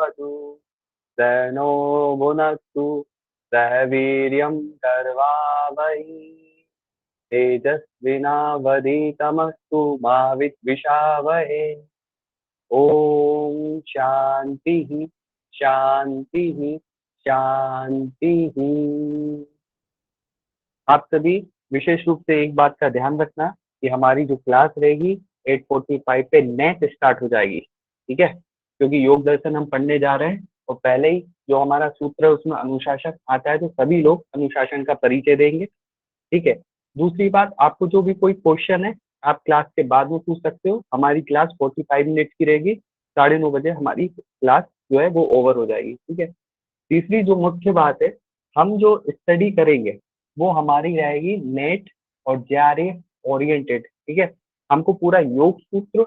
भवतु सनो भुनक्तु सह वीर्यं कर्वावहै तेजस्विनावधीतमस्तु मा विद्विषावहै। ओम शांति शांति शांति। आप सभी विशेष रूप से एक बात का ध्यान रखना कि हमारी जो क्लास रहेगी 8:45 पे नेट स्टार्ट हो जाएगी, ठीक है, क्योंकि योग दर्शन हम पढ़ने जा रहे हैं और पहले ही जो हमारा सूत्र है उसमें अनुशासन आता है, तो सभी लोग अनुशासन का परिचय देंगे, ठीक है। दूसरी बात, आपको जो भी कोई क्वेश्चन है आप क्लास के बाद में पूछ सकते हो। हमारी क्लास 45 मिनट की रहेगी, 9:30 बजे हमारी क्लास जो है वो ओवर हो जाएगी, ठीक है। तीसरी जो मुख्य बात है, हम जो स्टडी करेंगे वो हमारी रहेगी नेट और जेआरएफ ओरिएंटेड, ठीक है। हमको पूरा योग सूत्र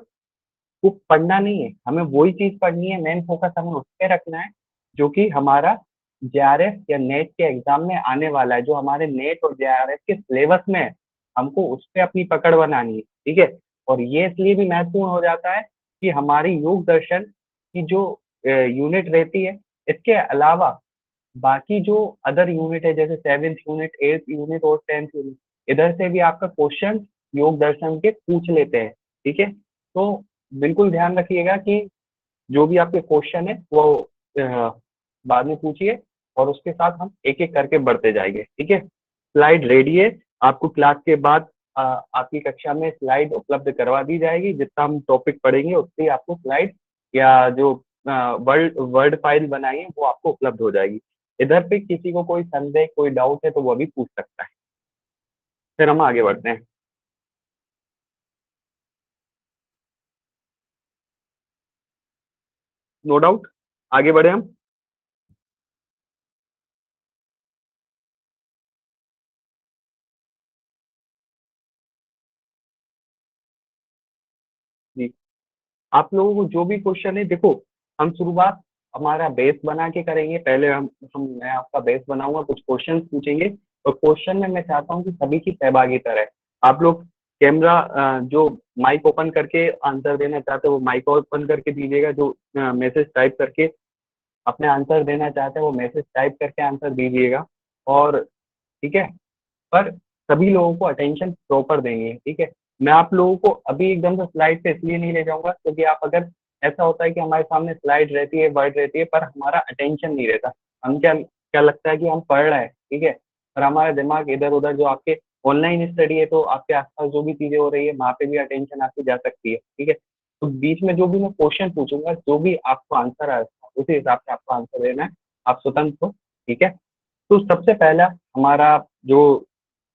को पढ़ना नहीं है, हमें वही चीज पढ़नी है, मेन फोकस हमें उस पर रखना है जो कि हमारा जेआरएफ या नेट के एग्जाम में आने वाला है, जो हमारे नेट और जेआरएफ के सिलेबस में है, हमको उस पर अपनी पकड़ बनानी है, ठीक है। और ये इसलिए भी महत्वपूर्ण हो जाता है कि हमारी योग दर्शन की जो यूनिट रहती है, इसके अलावा बाकी जो अदर यूनिट है जैसे 7th यूनिट, 8th यूनिट और 10th यूनिट, इधर से भी आपका क्वेश्चन योग दर्शन के पूछ लेते हैं, ठीक है। तो बिल्कुल ध्यान रखिएगा कि जो भी आपके क्वेश्चन है वो बाद में पूछिए और उसके साथ हम एक एक करके बढ़ते जाएंगे, ठीक है। स्लाइड रेडी है, आपको क्लास के बाद आपकी कक्षा में स्लाइड उपलब्ध करवा दी जाएगी। जितना हम टॉपिक पढ़ेंगे उतनी आपको स्लाइड या जो वर्ड वर्ड फाइल बनाई है वो आपको उपलब्ध हो जाएगी। इधर पे किसी को कोई संदेह कोई डाउट है तो वो भी पूछ सकता है। फिर हम आगे बढ़ते हैं। नो डाउट, आगे बढ़े हम। जी, आप लोगों को जो भी क्वेश्चन है, देखो हम शुरुआत हमारा बेस बना के करेंगे। पहले हम मैं आपका बेस बनाऊंगा, कुछ क्वेश्चन पूछेंगे और क्वेश्चन में मैं चाहता हूँ कि सभी की सहभागिता रहे। आप लोग कैमरा जो माइक ओपन करके आंसर देना चाहते हो वो माइक ओपन करके दीजिएगा, जो मैसेज टाइप करके अपने आंसर देना चाहते हैं वो मैसेज टाइप करके आंसर दीजिएगा। और ठीक है, पर सभी लोगों को अटेंशन प्रॉपर देंगे, ठीक है। मैं आप लोगों को अभी एकदम से स्लाइड पे इसलिए नहीं ले जाऊंगा क्योंकि आप अगर ऐसा होता है कि हमारे सामने स्लाइड रहती है, वर्ड रहती है, पर हमारा अटेंशन नहीं रहता, हम क्या क्या लगता है कि हम पढ़ रहे हैं, ठीक है, पर हमारा दिमाग इधर उधर, जो आपके ऑनलाइन स्टडी है तो आपके आसपास जो भी चीजें हो रही है वहां पे भी अटेंशन आपकी जा सकती है, ठीक है। तो बीच में जो भी मैं क्वेश्चन पूछूंगा, जो भी आपको आंसर आए उसी हिसाब से आपको आंसर देना है, आप स्वतंत्र हो, ठीक है। तो सबसे पहला हमारा जो,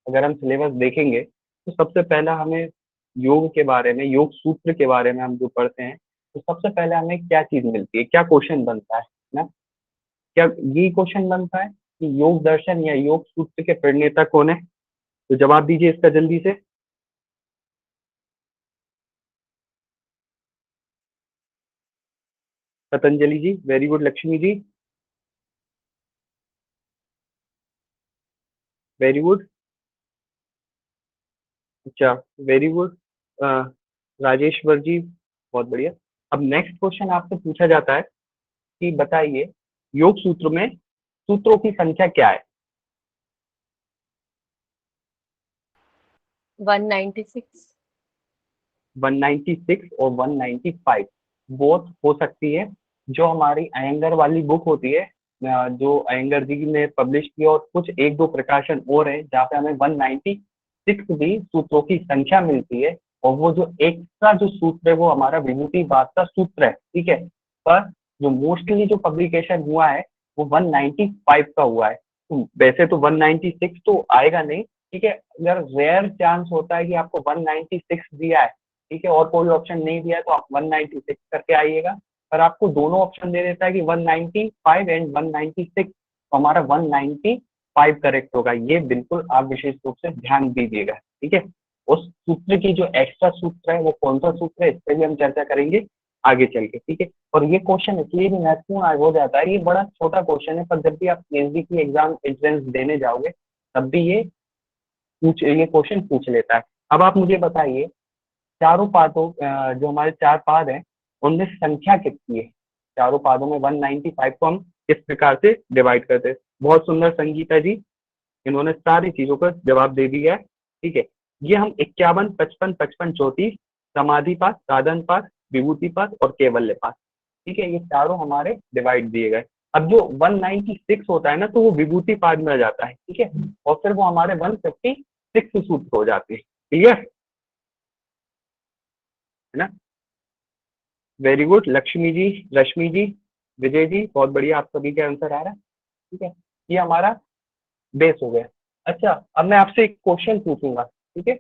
अगर हम सिलेबस देखेंगे तो सबसे पहला हमें योग के बारे में, योग सूत्र के बारे में हम जो पढ़ते हैं, तो सबसे पहले हमें क्या चीज मिलती है, क्या क्वेश्चन बनता है ना, क्या यही क्वेश्चन बनता है कि योग दर्शन या योग सूत्र के प्रणेता कौन है। तो जवाब दीजिए इसका जल्दी से। पतंजलि जी, very good. Lakshmi ji, very good. अच्छा, वेरी गुड। राजेश्वर जी, बहुत बढ़िया। अब नेक्स्ट क्वेश्चन आपसे पूछा जाता है कि बताइए योग सूत्र में सूत्रों की संख्या क्या है। 196। 196 और 195 बोथ हो सकती है। जो हमारी अयंगर वाली बुक होती है, जो अयंगर जी ने पब्लिश की, और कुछ एक दो प्रकाशन और है जहाँ पे हमें 196 भी सूत्रों की संख्या मिलती है। और वो जो एक्स्ट्रा जो सूत्र है वो हमारा विभूतिवाद का सूत्र है, ठीक है। पर जो मोस्टली जो पब्लिकेशन हुआ है वो 195 का हुआ है। तो वैसे तो 196 तो आएगा नहीं, ठीक है। अगर रेयर चांस होता है कि आपको 196 दिया है, ठीक है, और कोई ऑप्शन नहीं दिया है, तो आप 196 करके आइएगा। पर आपको दोनों ऑप्शन दे देता है कि 195 एंड 196, तो हमारा 195 करेक्ट होगा। ये बिल्कुल आप विशेष रूप से ध्यान दीजिएगा, ठीक है। उस सूत्र की जो एक्स्ट्रा सूत्र है वो कौन सा सूत्र है, इस पर भी हम चर्चा करेंगे आगे चल के, ठीक है। और ये क्वेश्चन इसलिए भी महत्वपूर्ण हो जाता है, ये बड़ा छोटा क्वेश्चन है, पर जब भी आप पीएचडी की एग्जाम एंट्रेंस देने जाओगे तब भी ये क्वेश्चन पूछ लेता है। अब आप मुझे बताइए चारों पादों, जो हमारे चार पाद हैं उनमें संख्या कितनी है, चारों पादों में 195 को हम इस प्रकार से डिवाइड करते हैं। बहुत सुंदर संगीता जी, इन्होंने सारी चीजों का जवाब दे दिया है। ठीक है, ये हम 51, 55, 55, 34, समाधि पास, साधन पास, विभूति पास और कैवल्य पास, ठीक है, ये चारों हमारे डिवाइड दिए गए। अब जो 196 होता है ना, तो वो विभूति पाद में आ जाता है। ठीक है, और फिर वो हमारे 156 सूत्र हो जाते हैं। क्लियर है ना? वेरी गुड लक्ष्मी जी, रश्मि जी, विजय जी, बहुत बढ़िया, आप सभी का आंसर आ रहा है। ठीक है, ये हमारा बेस हो गया। अच्छा, अब मैं आपसे एक क्वेश्चन पूछूंगा, ठीक है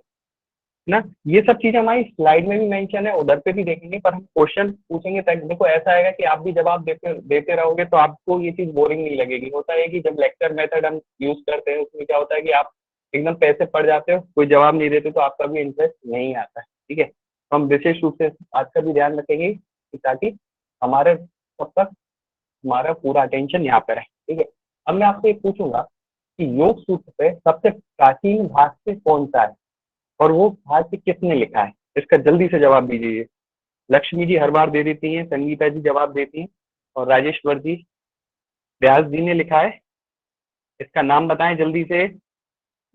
ना? ये सब चीजें हमारी स्लाइड में भी मेंशन है, उधर पे भी देखेंगे, पर हम क्वेश्चन पूछेंगे तक देखो ऐसा आएगा कि आप भी जवाब देते देते रहोगे तो आपको ये चीज बोरिंग नहीं लगेगी। होता है कि जब लेक्चर मेथड हम यूज करते हैं उसमें क्या होता है कि आप एकदम पैसे पड़ जाते हो, कोई जवाब नहीं देते तो आपका भी इंटरेस्ट नहीं आता है। ठीक है, तो हम विशेष रूप से आज का भी ध्यान रखेंगे कि ताकि हमारे तब तक हमारा पूरा अटेंशन यहाँ पर है। ठीक है, अब मैं आपसे एक पूछूंगा कि योग सूत्र पे सबसे प्राचीन भाष्य कौन सा है और वो भाष्य किसने लिखा है? इसका जल्दी से जवाब दीजिए। लक्ष्मी जी हर बार दे देती हैं, संगीता जी जवाब देती हैं और राजेश्वर जी, व्यास जी ने लिखा है। इसका नाम बताएं जल्दी से।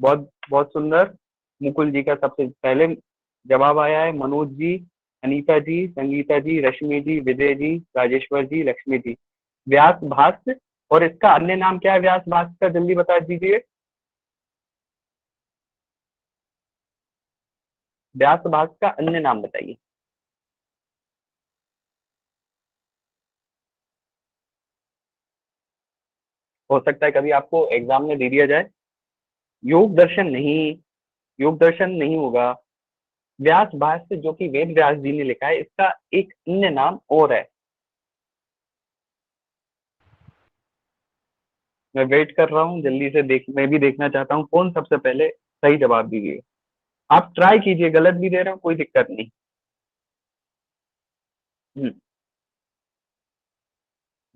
बहुत बहुत सुंदर, मुकुल जी का सबसे पहले जवाब आया है। मनोज जी, अनीता जी, संगीता जी, रश्मि जी, विजय जी, राजेश्वर जी, लक्ष्मी जी। व्यास भाष्य, और इसका अन्य नाम क्या है व्यास भाष्य का, जल्दी बता दीजिए। व्यास भाष्य का अन्य नाम बताइए। हो सकता है कभी आपको एग्जाम में दे दिया जाए। योग दर्शन नहीं, योग दर्शन नहीं होगा। व्यास भाष्य जो कि वेद व्यास जी ने लिखा है, इसका एक अन्य नाम और है। मैं वेट कर रहा हूँ, जल्दी से देख, मैं भी देखना चाहता हूँ कौन सबसे पहले सही जवाब दीजिए। आप ट्राई कीजिए, गलत भी दे रहे हो कोई दिक्कत नहीं।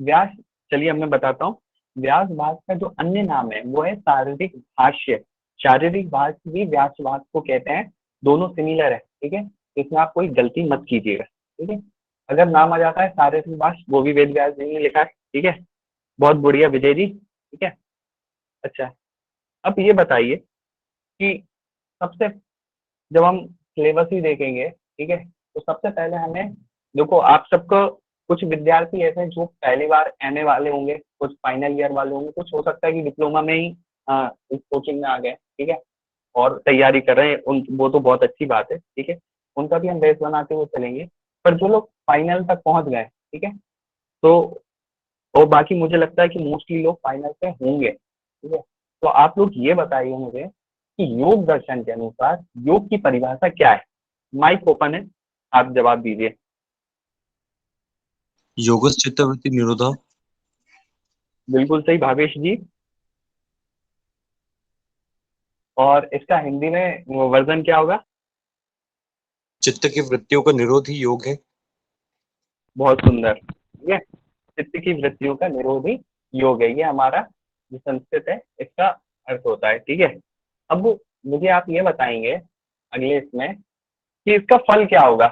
व्यास, चलिए अब मैं बताता हूँ। व्यास भाष्य का जो अन्य नाम है वो है शारीरिक भाष्य। शारीरिक भाष्य भी व्यास भाष्य को कहते हैं, दोनों सिमिलर है। ठीक है, इसमें आप कोई गलती मत कीजिएगा। ठीक है, अगर नाम आ जाता है शारीरिक भाष्य, वो भी वेद व्यास जी ने लिखा है। ठीक है, बहुत बढ़िया विजय जी। ठीक है, अच्छा, अब ये बताइए कि सबसे, जब हम सिलेबस ही देखेंगे, ठीक है, तो सबसे पहले हमें, देखो आप सबको, कुछ विद्यार्थी ऐसे हैं जो पहली बार एमए वाले होंगे, कुछ फाइनल ईयर वाले होंगे, कुछ हो सकता है कि डिप्लोमा में ही इस कोचिंग में आ गए। ठीक है, और तैयारी कर रहे हैं, उन वो तो बहुत अच्छी बात है। ठीक है, उनका भी हम बेस बनाते हुए चलेंगे। पर जो लोग फाइनल तक पहुंच गए, ठीक है, तो और बाकी मुझे लगता है कि मोस्टली लोग फाइनल पे होंगे। ठीक है, तो आप लोग ये बताइए मुझे कि योग दर्शन के अनुसार योग की परिभाषा क्या है? माइक ओपन है, आप जवाब दीजिए। योगस चित्तवृत्ति निरोधा। बिल्कुल सही भावेश जी। और इसका हिंदी में वर्जन क्या होगा? चित्त की वृत्तियों का निरोध ही योग है। बहुत सुंदर। ठीक है, चित्त की वृत्तियों का निरोधी योग है, ये हमारा जो संस्कृत है इसका अर्थ होता है। ठीक है, अब मुझे आप ये बताएंगे अगले इसमें कि इसका फल क्या होगा?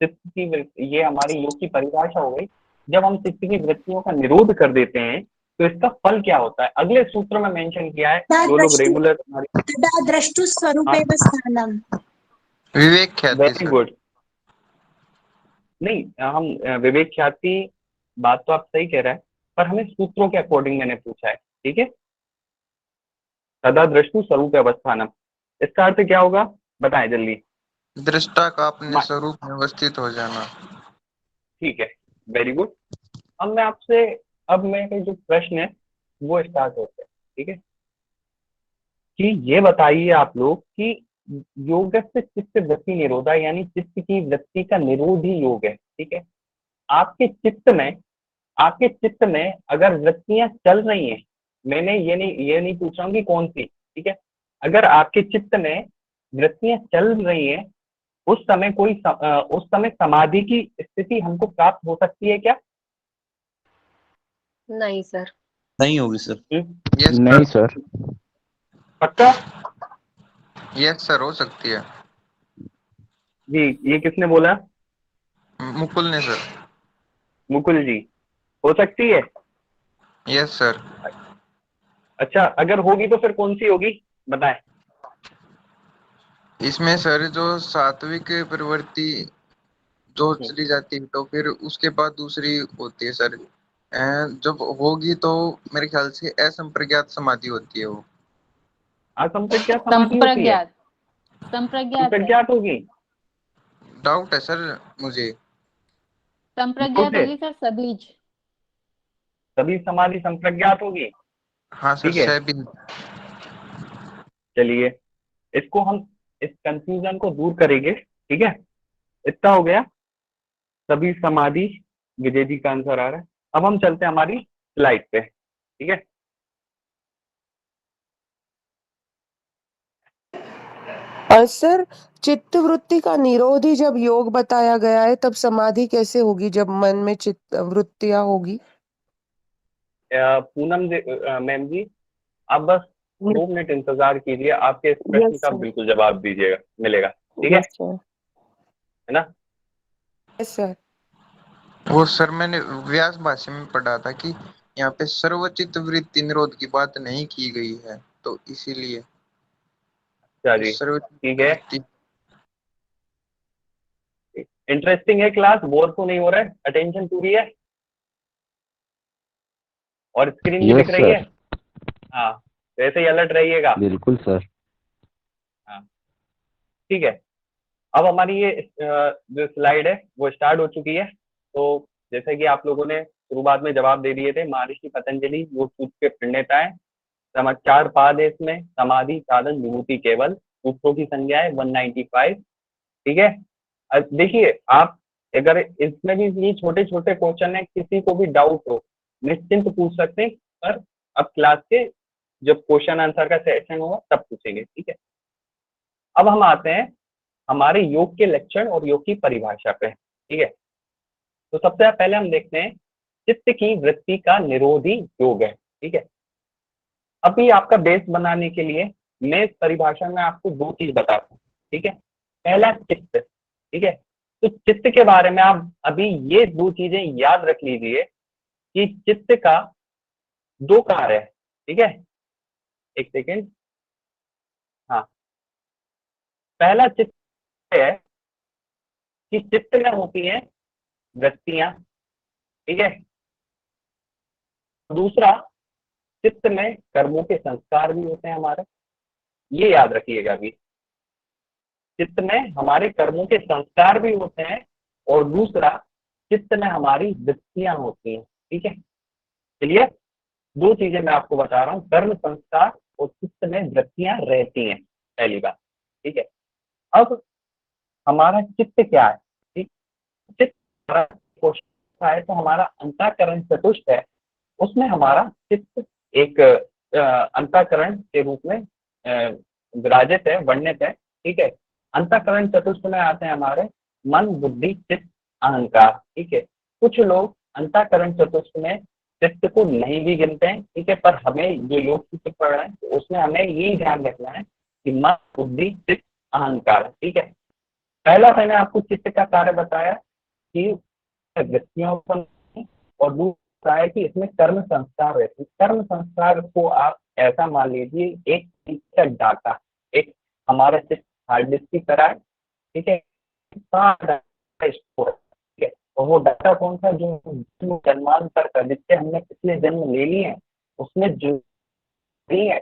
चित्त की ये हमारी योग की परिभाषा हो गई। जब हम चित्त की वृत्तियों का निरोध कर देते हैं तो इसका फल क्या होता है? अगले सूत्र में मेंशन किया है, जो लोग रेगुलर हमारी, तदा द्रष्टु हाँ, स्वरूपेव स्थानम। विवेक ख्याति वेरी सर। गुड। नहीं, हम विवेक ख्याति, बात तो आप सही कह रहे हैं, पर हमें सूत्रों के अकॉर्डिंग मैंने पूछा है। ठीक है, सदा दृष्टु स्वरूप अवस्थानम, इसका अर्थ क्या होगा बताएं जल्दी। दृष्टा का अपने स्वरूप में अवस्थित हो जाना। ठीक है, वेरी गुड। अब मैं आपसे, अब मेरे जो प्रश्न है वो स्टार्ट होते हैं। ठीक है, कि ये बताइए आप लोग कि योग से चित्त वृत्ति निरोधा, यानी चित्त की वृत्ति का निरोध ही योग है। ठीक है, आपके चित्त में, आपके चित्त में अगर वृत्तियां चल रही हैं, मैंने ये नहीं पूछ रहा हूँ कि कौन सी, ठीक है, अगर आपके चित्त में वृत्तियां चल रही हैं, उस समय उस समय समाधि की स्थिति हमको प्राप्त हो सकती है क्या? नहीं सर। नहीं होगी सर। यस नहीं सर। सर। पक्का? यस सर, हो सकती है। जी, ये किसने बोला? मुकुल ने सर। मुकुल जी, हो सकती है? Yes sir. अच्छा, अगर होगी तो फिर कौन सी होगी, बताएं। इसमें सर जो सात्विक प्रवृत्ति जो चली जाती है तो फिर उसके बाद दूसरी होती है सर। जब होगी तो मेरे ख्याल से असंप्रज्ञात समाधि होती है वो। असंप्रज्ञात समाधि होती है, संप्रज्ञात, संप्रज्ञात है। संप्रज्ञात होगी। डाउट है सर मुझे। डाउट संप्रज्ञात है, होगी सर, सबीज। तभी समाधि संप्रज्ञात होगी। हाँ सर ठीक है, सभी। चलिए इसको हम, इस कंफ्यूजन को दूर करेंगे। ठीक है, इतना हो गया, तभी समाधि। विजय जी का आंसर आ रहा है। अब हम चलते हैं हमारी स्लाइड पे। ठीक है, सर, चित्त वृत्ति का निरोध ही जब योग बताया गया है, तब समाधि कैसे होगी जब मन में चित्त वृत्तियां होगी? पूनम मैम जी, आप बस 2 मिनट इंतजार कीजिए, आपके इस प्रश्न यस का सर। बिल्कुल जवाब दीजिएगा, मिलेगा। ठीक यस सर। है ना? Yes sir. वो सर मैंने व्यास भाष्य में पढ़ा था कि यहाँ पे सर्वचित्त वृत्ति निरोध की बात नहीं की गई है, तो इसीलिए अच्छा जी, सर्वचित्त ठीक है। वृत्ति। इंटरेस्टिंग है क्लास, बोर तो नहीं हो रहा है, अटेंशन पूरी है, और स्क्रीन भी यस दिख रही है। सर। हाँ, वैसे ही अलर्ट रहिएगा। बिल्कुल सर। हाँ, ठीक है। अब हमारी ये जो स्लाइड है वो स्टार्ट हो चुकी है। तो जैसे कि आप लोगों ने शुरुआत में जवाब दे दिए थे, महर्षि पतंजलि योग सूत्र के प्रणेता है। चार पाद है इसमें, समाधि, साधन, विभूति, केवल। सूत्रों की संख्या है 195। ठीक है, अब देखिए आप, अगर इसमें भी ये छोटे छोटे क्वेश्चन है, किसी को भी डाउट हो निश्चिंत पूछ सकते हैं, पर अब क्लास के जब क्वेश्चन आंसर का सेशन होगा तब पूछेंगे। ठीक है, अब हम आते हैं हमारे योग के लक्षण और योग की परिभाषा पे। ठीक है, तो सबसे पहले हम देखते हैं चित्त की वृत्ति का निरोधी योग है। ठीक है, अभी आपका बेस बनाने के लिए मैं इस परिभाषा में आपको 2 चीज बताता हूँ। ठीक है, पहला चित्त। ठीक है, तो चित्त के बारे में आप अभी ये 2 चीजें याद रख लीजिए कि चित्त का 2 कार्य है। ठीक है, एक सेकेंड। हाँ, पहला चित्त है कि चित्त में होती है वृत्तियां। ठीक है, दूसरा, चित्त में कर्मों के संस्कार भी होते हैं हमारे, ये याद रखिएगा अभी। चित्त में हमारे कर्मों के संस्कार भी होते हैं, और दूसरा, चित्त में हमारी वृत्तियां होती हैं। ठीक है, चलिए 2 चीजें मैं आपको बता रहा हूँ, कर्म संस्कार और चित्त में वृत्तियां रहती हैं, पहली बात। ठीक है, अब हमारा चित्त क्या है? ठीक, चित्त हमारा क्वेश्चन है, तो हमारा अंतःकरण चतुष्ट है, उसमें हमारा चित्त एक अंतःकरण के रूप में विराजित है, वर्णित है। ठीक है, अंतःकरण चतुष्ट में आते हैं हमारे मन, बुद्धि, चित्त, अहंकार। ठीक है, कुछ लोग अंतःकरण चतुष्ट में चित्त को नहीं भी गिनते हैं। ठीक है, पर हमें जो योग सूत्र पढ़ रहे हैं तो उसमें हमें यही ध्यान रखना है कि मन, बुद्धि, चित्त, अहंकार। ठीक है, पहला मैंने आपको चित्त का कार्य बताया कि वृत्तियों पर, और दूसरा है कि इसमें कर्म संस्कार रहते हैं। कर्म संस्कार को आप ऐसा मान लीजिए एक चीज का डाटा, एक हमारा चित्त हार्ड डिस्क की तरह है। ठीक है, सारा डाटा स्टोर है। ठीक है, और वो डाटा कौन सा, जो जन्मांतर का, जिससे हमने पिछले जन्म ले लिए हैं, उसमें जो भी है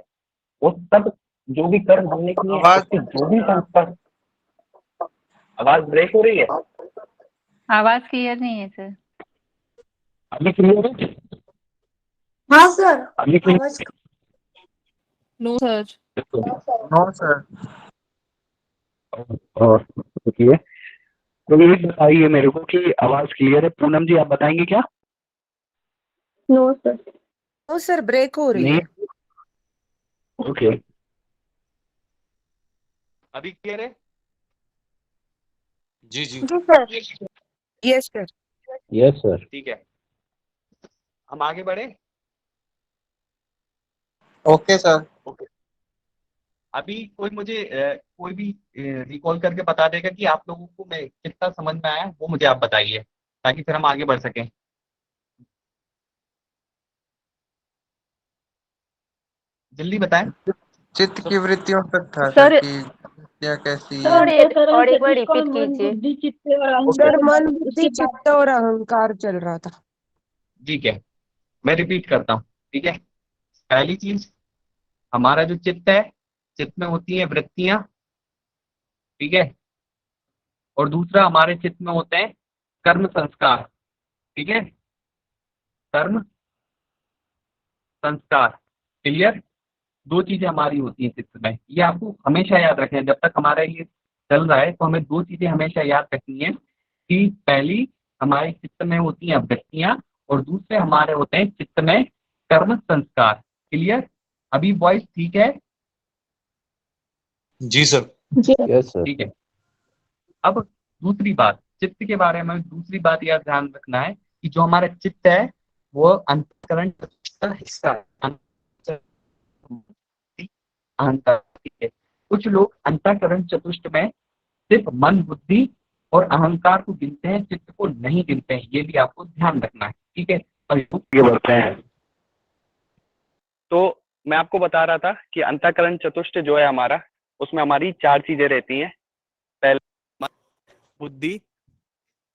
वो सब, जो भी कर्म हमने किए हैं आवाज उसके जो भी संस्कार। आवाज ब्रेक हो रही है? आवाज क्लियर नहीं है सर। अभी क्लियर है? हाँ सर। अभी क्लियर? आवाज नो सर। No sir. और देखिए, तो ये बताइए मेरे को कि आवाज क्लियर है। पूनम जी, आप बताएंगे क्या? No sir. No sir, break हो रही नहीं, है। ओके, अभी क्लियर है? जी जी। जी sir. Yes sir. Yes sir. ठीक है, हम आगे बढ़े। Okay sir. ओके, अभी कोई मुझे कोई भी रिकॉल करके बता देगा कि आप लोगों को मैं कितना समझ में आया, वो मुझे आप बताइए, ताकि फिर हम आगे बढ़ सकें। जल्दी बताएं। चित्त की वृत्तियों तक था सर, सर कि वृत्तियां कैसी सर, और एक बार इसका रिपीट मन, कीजिए। बुद्धि, चित्त और सर अहंकार मन उसके बुद्धि बाद चित्त और अहंकार चल रहा था। ठीक है, मैं रिपीट करता हूँ। ठीक है, पहली चीज, हमारा जो चित्त है, चित्त में होती है वृत्तियां। ठीक है, और दूसरा हमारे चित्त में होते हैं कर्म संस्कार। ठीक है, कर्म संस्कार। क्लियर? दो चीजें हमारी होती हैं चित्त में, ये आपको हमेशा याद रखना है। जब तक हमारा ये चल रहा है तो हमें दो चीजें हमेशा याद रखनी है कि पहली हमारे चित्त में होती हैं वृत्तियां, और दूसरे हमारे होते हैं चित्त में कर्म संस्कार। क्लियर? अभी वॉइस ठीक है? जी सर। Yes sir. ठीक है। अब दूसरी बात, चित्त के बारे में दूसरी बात यह ध्यान रखना है कि जो हमारा चित्त है वो अंतःकरण का हिस्सा है। अहंकार। ठीक है, कुछ लोग अंतःकरण चतुष्ट में सिर्फ मन, बुद्धि और अहंकार को गिनते हैं, चित्त को नहीं गिनते हैं। ये भी आपको ध्यान रखना है। ठीक है, और ये बढ़ते हैं। तो मैं आपको बता रहा था कि अंतःकरण चतुष्ट जो है हमारा, उसमें हमारी चार चीजें रहती हैं। पहले बुद्धि,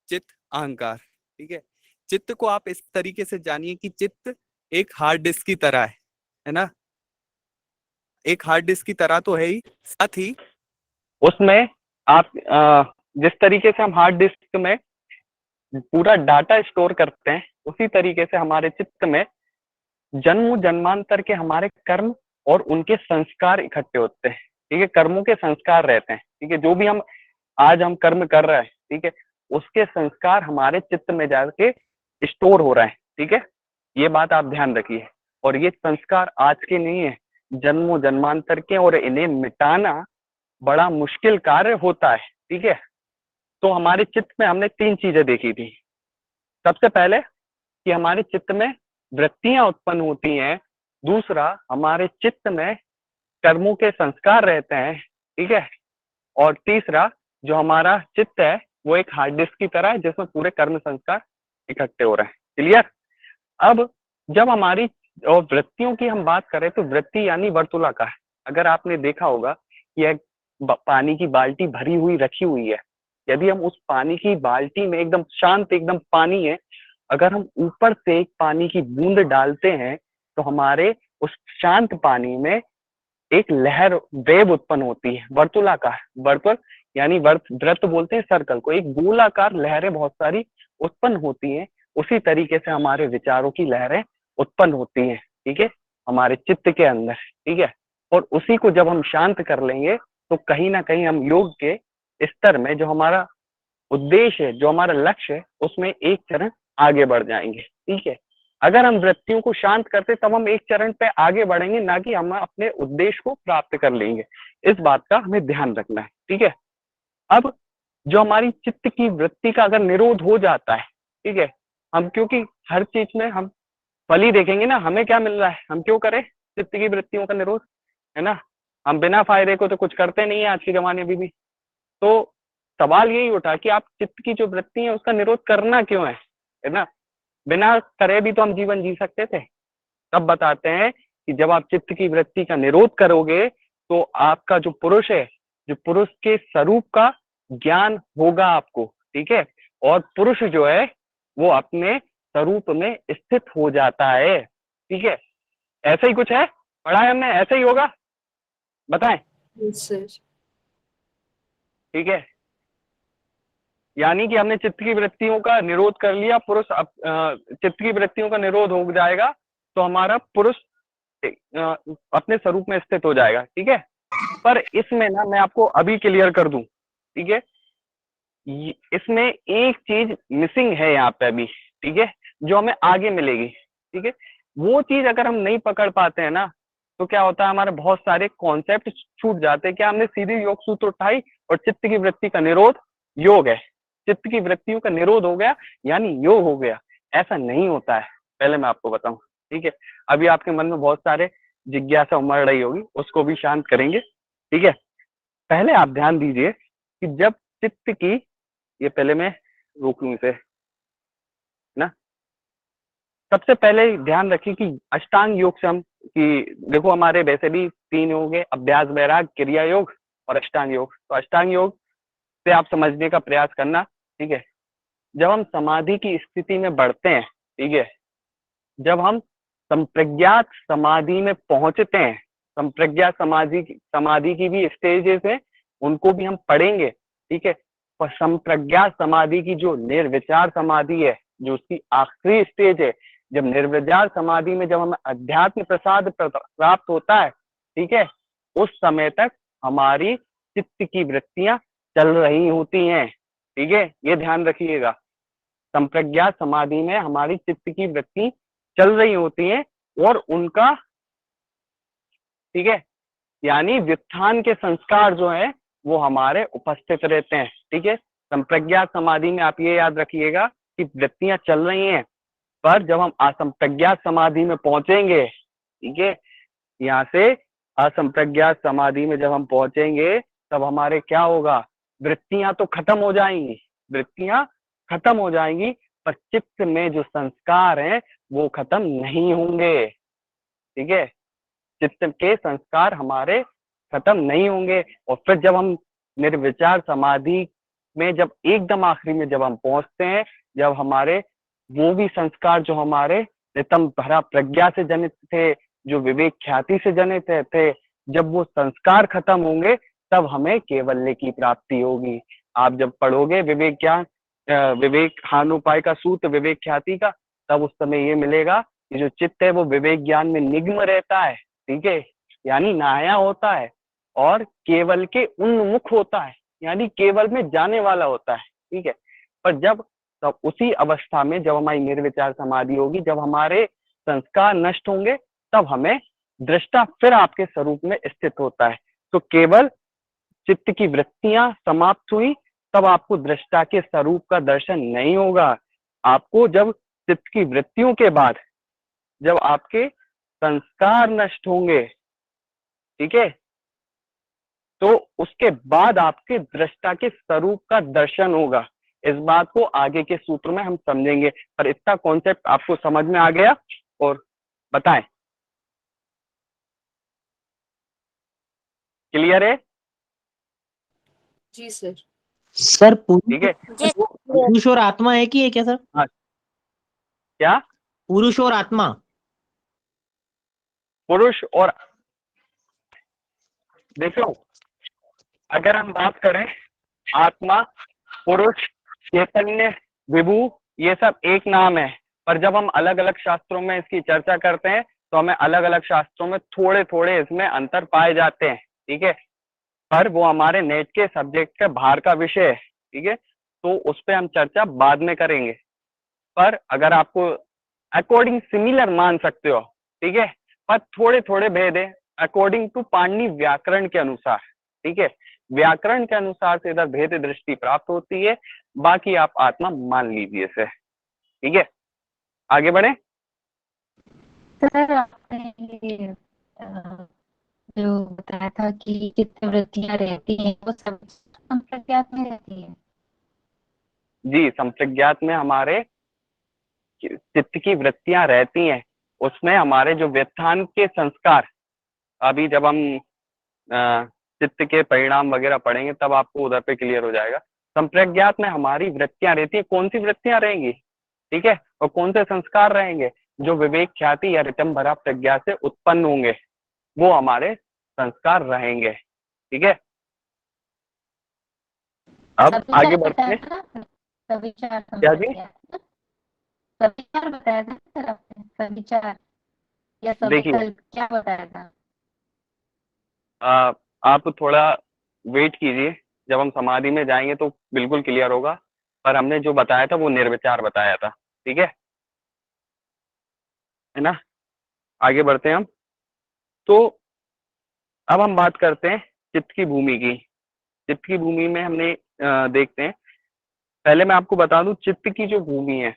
चित्त, अहंकार। ठीक है, चित्त को आप इस तरीके से जानिए कि चित्त एक हार्ड डिस्क की तरह है ना। एक हार्ड डिस्क की तरह तो है ही, साथ ही उसमें आप जिस तरीके से हम हार्ड डिस्क में पूरा डाटा स्टोर करते हैं, उसी तरीके से हमारे चित्त में जन्म जन्मांतर के हमारे कर्म और उनके संस्कार इकट्ठे होते हैं। ठीक है, कर्मों के संस्कार रहते हैं। ठीक है, जो भी हम आज हम कर्म कर रहे हैं, ठीक है, उसके संस्कार हमारे चित्त में जाके स्टोर हो रहे हैं। ठीक है, ये बात आप ध्यान रखिए। और ये संस्कार आज के नहीं है, जन्मों जन्मांतर के, और इन्हें मिटाना बड़ा मुश्किल कार्य होता है। ठीक है, तो हमारे चित्त में हमने तीन चीजें देखी थी। सबसे पहले कि हमारे चित्त में वृत्तियां उत्पन्न होती हैं। दूसरा, हमारे चित्त में कर्मों के संस्कार रहते हैं। ठीक है, और तीसरा, जो हमारा चित्त है वो एक हार्ड डिस्क की तरह है जिसमें पूरे कर्म संस्कार इकट्ठे हो रहे हैं। क्लियर? अब जब हमारी और वृत्तियों की हम बात करें तो वृत्ति यानी वर्तुलाकार। अगर आपने देखा होगा कि एक पानी की बाल्टी भरी हुई रखी हुई है, यदि हम उस पानी की बाल्टी में एकदम शांत एकदम पानी है, अगर हम ऊपर से एक पानी की बूंद डालते हैं तो हमारे उस शांत पानी में एक लहर, वेव उत्पन्न होती है। वर्तुलाकार, वर्तुल यानी वृत्त बोलते हैं सर्कल को, एक गोलाकार लहरें बहुत सारी उत्पन्न होती हैं। उसी तरीके से हमारे विचारों की लहरें उत्पन्न होती हैं। ठीक है, हमारे चित्त के अंदर। ठीक है, और उसी को जब हम शांत कर लेंगे तो कहीं ना कहीं हम योग के स्तर में जो हमारा उद्देश्य है, जो हमारा लक्ष्य है, उसमें एक चरण आगे बढ़ जाएंगे। ठीक है, अगर हम वृत्तियों को शांत करते तब हम एक चरण पे आगे बढ़ेंगे, ना कि हम अपने उद्देश्य को प्राप्त कर लेंगे। इस बात का हमें ध्यान रखना है। ठीक है, अब जो हमारी चित्त की वृत्ति का अगर निरोध हो जाता है, ठीक है, हम क्योंकि हर चीज में हम फल ही देखेंगे ना, हमें क्या मिल रहा है, हम क्यों करें चित्त की वृत्तियों का निरोध, है ना। हम बिना फायदे को तो कुछ करते नहीं है आज के जमाने में भी। तो सवाल यही उठा कि आप चित्त की जो वृत्ति है उसका निरोध करना क्यों है ना। बिना करे भी तो हम जीवन जी सकते थे। तब बताते हैं कि जब आप चित्त की वृत्ति का निरोध करोगे तो आपका जो पुरुष है, जो पुरुष के स्वरूप का ज्ञान होगा आपको। ठीक है, और पुरुष जो है वो अपने स्वरूप में स्थित हो जाता है। ठीक है, ऐसा ही कुछ है, पढ़ा है हमने, ऐसा ही होगा, बताएं। ठीक है, यानी कि हमने चित्त की वृत्तियों का निरोध कर लिया, पुरुष चित्त की वृत्तियों का निरोध हो जाएगा तो हमारा पुरुष अपने स्वरूप में स्थित हो जाएगा। ठीक है, पर इसमें ना मैं आपको अभी क्लियर कर दूं। ठीक है, इसमें एक चीज मिसिंग है यहाँ पे अभी। ठीक है, जो हमें आगे मिलेगी। ठीक है, वो चीज अगर हम नहीं पकड़ पाते हैं ना तो क्या होता है, हमारे बहुत सारे कॉन्सेप्ट छूट जाते हैं। क्या हमने सीधी योग सूत्र उठाई और चित्त की वृत्ति का निरोध योग है, चित्त की वृत्तियों का निरोध हो गया यानी योग हो गया, ऐसा नहीं होता है। पहले मैं आपको बताऊं। ठीक है, अभी आपके मन में बहुत सारे जिज्ञासा उमड़ रही होगी, उसको भी शांत करेंगे। ठीक है, पहले आप ध्यान दीजिए कि जब चित्त की, ये पहले मैं रोक लूं इसे ना, सबसे पहले ध्यान रखिए कि अष्टांग योग से हम कि देखो हमारे वैसे भी 3 योग है, अभ्यास, वैराग, क्रिया योग और अष्टांग योग। तो अष्टांग योग से आप समझने का प्रयास करना, ठीक है। जब हम समाधि की स्थिति में बढ़ते हैं, ठीक है, जब हम संप्रज्ञात समाधि में पहुंचते हैं, संप्रज्ञात समाधि की भी स्टेजेस है, उनको भी हम पढ़ेंगे, ठीक है। पर संप्रज्ञात समाधि की जो निर्विचार समाधि है, जो उसकी आखिरी स्टेज है, जब निर्विचार समाधि में जब हमें अध्यात्म प्रसाद प्राप्त होता है, ठीक है, उस समय तक हमारी चित्त की वृत्तियां चल रही होती हैं, ठीक है, ये ध्यान रखिएगा। संप्रज्ञात समाधि में हमारी चित्त की वृत्ति चल रही होती हैं और उनका, ठीक है, यानी व्युत्थान के संस्कार जो है वो हमारे उपस्थित रहते हैं, ठीक है। संप्रज्ञात समाधि में आप ये याद रखिएगा कि वृत्तियां चल रही हैं, पर जब हम असंप्रज्ञात समाधि में पहुंचेंगे, ठीक है, यहाँ से असंप्रज्ञात समाधि में जब हम पहुंचेंगे तब हमारे क्या होगा, वृत्तियां तो खत्म हो जाएंगी, वृत्तियां खत्म हो जाएंगी, पर चित्त में जो संस्कार हैं वो खत्म नहीं होंगे, ठीक है। चित्त के संस्कार हमारे खत्म नहीं होंगे। और फिर जब हम निर्विचार समाधि में जब एकदम आखिरी में जब हम पहुंचते हैं, जब हमारे वो भी संस्कार जो हमारे रितम भरा प्रज्ञा से जनित थे, जो विवेक ख्याति से जनित थे, जब वो संस्कार खत्म होंगे तब हमें केवल्य की प्राप्ति होगी। आप जब पढ़ोगे विवेक हानुपाय का सूत्र विवेक ख्याति का, तब उस समय ये मिलेगा कि जो चित्त है वो विवेक ज्ञान में निग्म रहता है, ठीक है, यानी नहाया होता है, और केवल के उन्मुख होता है, यानी केवल में जाने वाला होता है, ठीक है। पर जब तब उसी अवस्था में जब हमारी निर्विचार समाधि होगी, जब हमारे संस्कार नष्ट होंगे, तब हमें दृष्टा फिर आपके स्वरूप में स्थित होता है। तो केवल चित्त की वृत्तियां समाप्त हुई तब आपको दृष्टा के स्वरूप का दर्शन नहीं होगा। आपको जब चित्त की वृत्तियों के बाद जब आपके संस्कार नष्ट होंगे, ठीक है, तो उसके बाद आपके दृष्टा के स्वरूप का दर्शन होगा। इस बात को आगे के सूत्र में हम समझेंगे, पर इतना कॉन्सेप्ट आपको समझ में आ गया? और बताएं, क्लियर है? जी सर। सर ठीक है। पुरुष और आत्मा है कि है क्या सर? हाँ, क्या पुरुष और आत्मा? पुरुष और, देखो अगर हम बात करें आत्मा, पुरुष, चैतन्य, विभू, ये सब एक नाम है, पर जब हम अलग अलग शास्त्रों में इसकी चर्चा करते हैं तो हमें अलग अलग शास्त्रों में थोड़े थोड़े इसमें अंतर पाए जाते हैं, ठीक है, पर वो हमारे नेट के सब्जेक्ट के बाहर का विषय है, ठीक है, तो उस पर हम चर्चा बाद में करेंगे। पर अगर आपको अकॉर्डिंग सिमिलर मान सकते हो, ठीक है, पर थोड़े थोड़े भेद है अकॉर्डिंग टू पाणिनि व्याकरण के अनुसार, ठीक है, व्याकरण के अनुसार से इधर भेद दृष्टि प्राप्त होती है, बाकी आप आत्मा मान लीजिए इसे, ठीक है। आगे बढ़े। सर आपने ये जो बताया था कि चित्त वृत्तियां रहती हैं वो सब संप्रज्ञात में रहती है। जी, संप्रज्ञात में हमारे चित्त की वृत्तियां रहती हैं, उसमें हमारे जो व्युत्थान के संस्कार, अभी जब हम चित्त के परिणाम वगैरह पढ़ेंगे तब आपको उधर पे क्लियर हो जाएगा। संप्रज्ञात में हमारी वृत्तियां रहती है, कौन सी वृत्तियां रहेंगी, ठीक है, और कौन से संस्कार रहेंगे, जो विवेक ख्याति या रितम भरा प्रज्ञा से उत्पन्न होंगे वो हमारे संस्कार रहेंगे, ठीक है। अब आगे बढ़ते हैं। सविचार क्या जी? सविचार बताया था सर आपने, सविचार या देखिए, सविकल्प क्या बताया था? आप थोड़ा वेट कीजिए, जब हम समाधि में जाएंगे तो बिल्कुल क्लियर होगा, पर हमने जो बताया था वो निर्विचार बताया था, ठीक है ना। आगे बढ़ते हैं हम। तो अब हम बात करते हैं चित्त की भूमि की। चित्त की भूमि में हमने देखते हैं, पहले मैं आपको बता दूं चित्त की जो भूमि है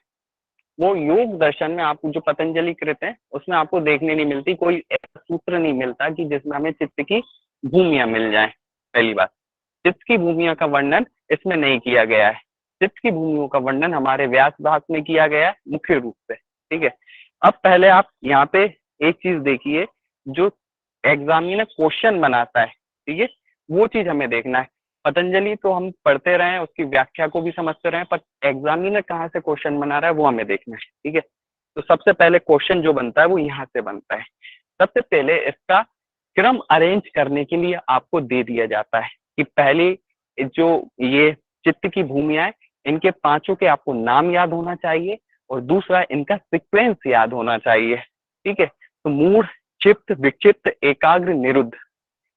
वो योग दर्शन में आपको जो पतंजलि कृत है उसमें आपको देखने नहीं मिलती, कोई ऐसा सूत्र नहीं मिलता कि जिसमें हमें चित्त की भूमियां मिल जाए। पहली बात, चित्त की भूमियों का वर्णन इसमें नहीं किया गया है। चित्त की भूमियों का वर्णन हमारे व्यास भाग में किया गया है मुख्य रूप से, ठीक है। अब पहले आप यहाँ पे एक चीज देखिए, जो एग्जामिनर क्वेश्चन बनाता है, ठीक है, वो चीज हमें देखना है। पतंजलि तो हम पढ़ते रहे हैं, उसकी व्याख्या को भी समझते रहे हैं, पर एग्जामिनर कहाँ से क्वेश्चन बना रहा है वो हमें देखना है, ठीक है। तो सबसे पहले क्वेश्चन जो बनता है वो यहाँ से बनता है। सबसे पहले इसका क्रम अरेंज करने के लिए आपको दे दिया जाता है कि पहले जो ये चित्त की भूमिया है, इनके पांचों के आपको नाम याद होना चाहिए, और दूसरा इनका सीक्वेंस याद होना चाहिए, ठीक है। तो मूढ़, चित्त, विक्षिप्त, एकाग्र, निरुद्ध,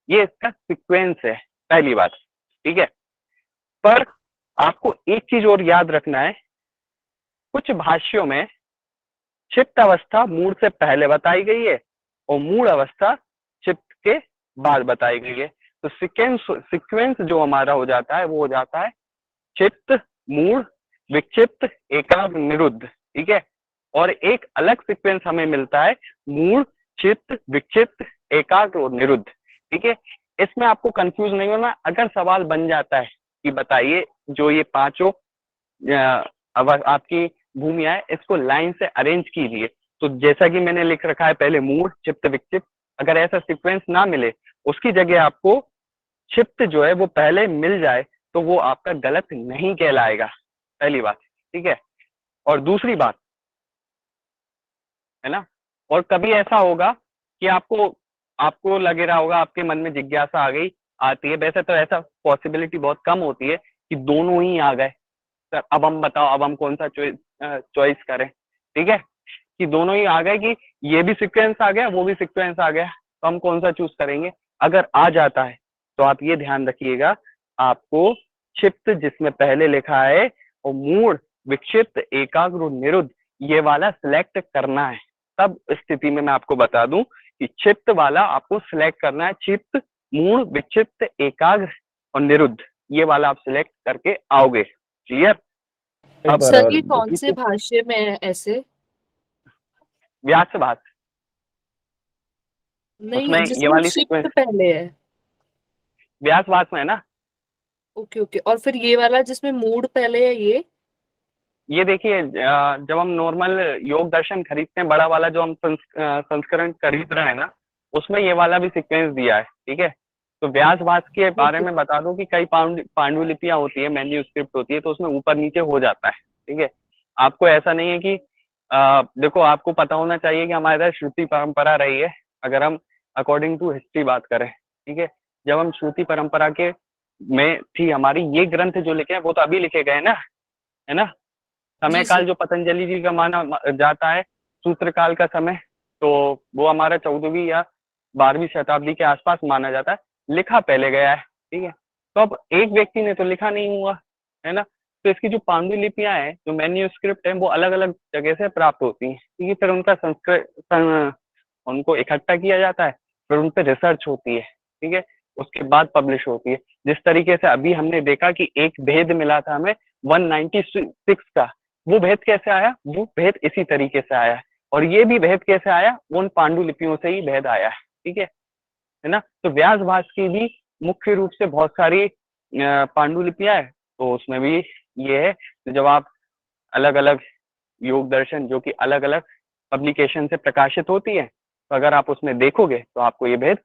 ये इसका सीक्वेंस है, पहली बात, ठीक है। पर आपको एक चीज और याद रखना है, कुछ भाष्यों में चित्त अवस्था मूढ़ से पहले बताई गई है और मूढ़ अवस्था चित्त के बाद बताई गई है। तो सीक्वेंस जो हमारा हो जाता है वो हो जाता है चित्त, मूढ़, विक्षिप्त, एकाग्र, निरुद्ध, ठीक है। और एक अलग सीक्वेंस हमें मिलता है मूढ़, चित्त, विक्षिप्त, एकाग्र और निरुद्ध, ठीक है। इसमें आपको कंफ्यूज नहीं होना। अगर सवाल बन जाता है कि बताइए जो ये पांचों आपकी भूमिया है, इसको लाइन से अरेंज कीजिए, तो जैसा कि मैंने लिख रखा है पहले मूढ़, चित्त, विक्षिप्त, अगर ऐसा सीक्वेंस ना मिले, उसकी जगह आपको चित्त जो है वो पहले मिल जाए, तो वो आपका गलत नहीं कहलाएगा, पहली बात, ठीक है। और दूसरी बात है ना, और कभी ऐसा होगा कि आपको लगे रहा होगा, आपके मन में जिज्ञासा आ गई, आती है, वैसे तो ऐसा पॉसिबिलिटी बहुत कम होती है कि दोनों ही आ गए, सर अब हम बताओ, अब हम कौन सा चॉइस करें, ठीक है, कि दोनों ही आ गए, कि ये भी सीक्वेंस आ गया, वो भी सीक्वेंस आ गया, तो हम कौन सा चूज करेंगे। अगर आ जाता है तो आप ये ध्यान रखिएगा, आपको चित्त जिसमें पहले लिखा है और मूढ़, विक्षिप्त, एकाग्र और निरुद्ध, ये वाला सिलेक्ट करना है। तब स्थिति में मैं आपको बता दूं कि चित्त वाला आपको सिलेक्ट करना है, चित्त, मूढ़, विक्षिप्त, एकाग्र और निरुद्ध, ये वाला आप सिलेक्ट करके आओगे, क्लियर। अब सर ये कौन से भाष्य में है ऐसे? व्यास भाष, नहीं, उसमें ये जिसमें वाली चित्त सीक्वेंस पहले है। व्यास भाष में है ना। ओके ओके, और फिर ये वाला जिसमें मूड पहले है ये देखिए, जब हम नॉर्मल योग दर्शन खरीदते हैं, बड़ा वाला जो हम संस्करण खरीद रहे हैं ना, उसमें ये वाला भी सीक्वेंस दिया है, ठीक है। तो व्यास भाष के बारे में बता दूं कि कई पांडुलिपियां होती है, मैन्यूस्क्रिप्ट होती है, तो उसमें ऊपर नीचे हो जाता है, ठीक है। आपको ऐसा नहीं है कि देखो, आपको पता होना चाहिए कि हमारे इधर श्रुति परंपरा रही है, अगर हम अकॉर्डिंग टू हिस्ट्री बात करें, ठीक है। जब हम श्रुति परंपरा के में थी हमारी, ये ग्रंथ जो लिखे हैं वो तो अभी लिखे गए ना, है ना। समय काल जो पतंजलि जी का माना जाता है, सूत्र काल का समय, तो वो हमारा 14वीं या 12वीं शताब्दी के आसपास माना जाता है, लिखा पहले गया है, ठीक है। तो अब एक व्यक्ति ने तो लिखा नहीं हुआ, है ना। तो इसकी जो पांडुलिपियां हैं, जो मैन्यूस्क्रिप्ट है, वो अलग अलग जगह से प्राप्त होती हैं, ठीक है। फिर उनका उनको इकट्ठा किया जाता है, फिर उन पर रिसर्च होती है, ठीक है, उसके बाद पब्लिश होती है। जिस तरीके से अभी हमने देखा कि एक भेद मिला था हमें 196 का, वो भेद कैसे आया, वो भेद इसी तरीके से आया है, और ये भी भेद कैसे आया, वो उन पांडुलिपियों से ही भेद आया है, ठीक है ना। तो व्यास भाष की भी मुख्य रूप से बहुत सारी पांडुलिपियां है, तो उसमें भी ये है। तो जब आप अलग अलग योग दर्शन जो कि अलग अलग पब्लिकेशन से प्रकाशित होती है, तो अगर आप उसमें देखोगे तो आपको ये भेद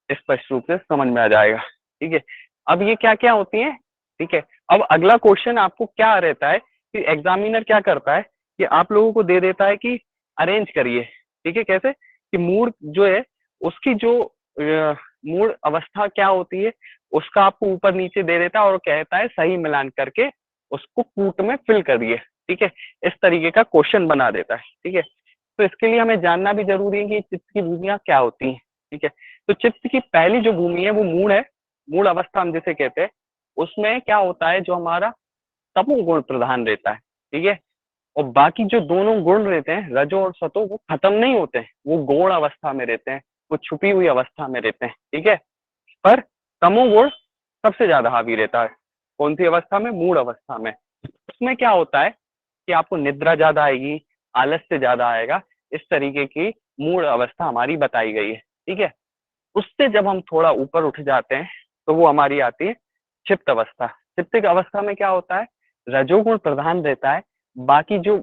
स्पष्ट रूप से समझ में आ जाएगा, ठीक है। अब ये क्या क्या होती है, ठीक है। अब अगला क्वेश्चन आपको क्या रहता है कि एग्जामिनर क्या करता है कि आप लोगों को दे देता है कि अरेंज करिए, ठीक है। कैसे कि मूड जो है, उसकी जो मूड अवस्था क्या होती है, उसका आपको ऊपर नीचे दे देता है और कहता है सही मिलान करके उसको कूट में फिल करिए, ठीक है। इस तरीके का क्वेश्चन बना देता है, ठीक है। तो इसके लिए हमें जानना भी जरूरी है कि चित्त की भूमियां क्या होती हैं, ठीक है। तो चित्त की पहली जो भूमि है वो मूड है, मूड अवस्था हम जिसे कहते हैं। उसमें क्या होता है, जो हमारा तमो गुण प्रधान रहता है, ठीक है। और बाकी जो दोनों गुण रहते हैं, रजो और सतो, वो खत्म नहीं होते हैं, वो गौण अवस्था में रहते हैं, वो छुपी हुई अवस्था में रहते हैं, ठीक है। पर तमोगुण सबसे ज्यादा हावी रहता है, कौन सी अवस्था में, मूड अवस्था में। उसमें क्या होता है कि आपको निद्रा ज्यादा आएगी, आलस्य ज्यादा आएगा, इस तरीके की मूड अवस्था हमारी बताई गई है, ठीक है। उससे जब हम थोड़ा ऊपर उठ जाते हैं तो वो हमारी आती है क्षिप्त अवस्था। क्षिप्त अवस्था में क्या होता है, रजोगुण प्रधान रहता है, बाकी जो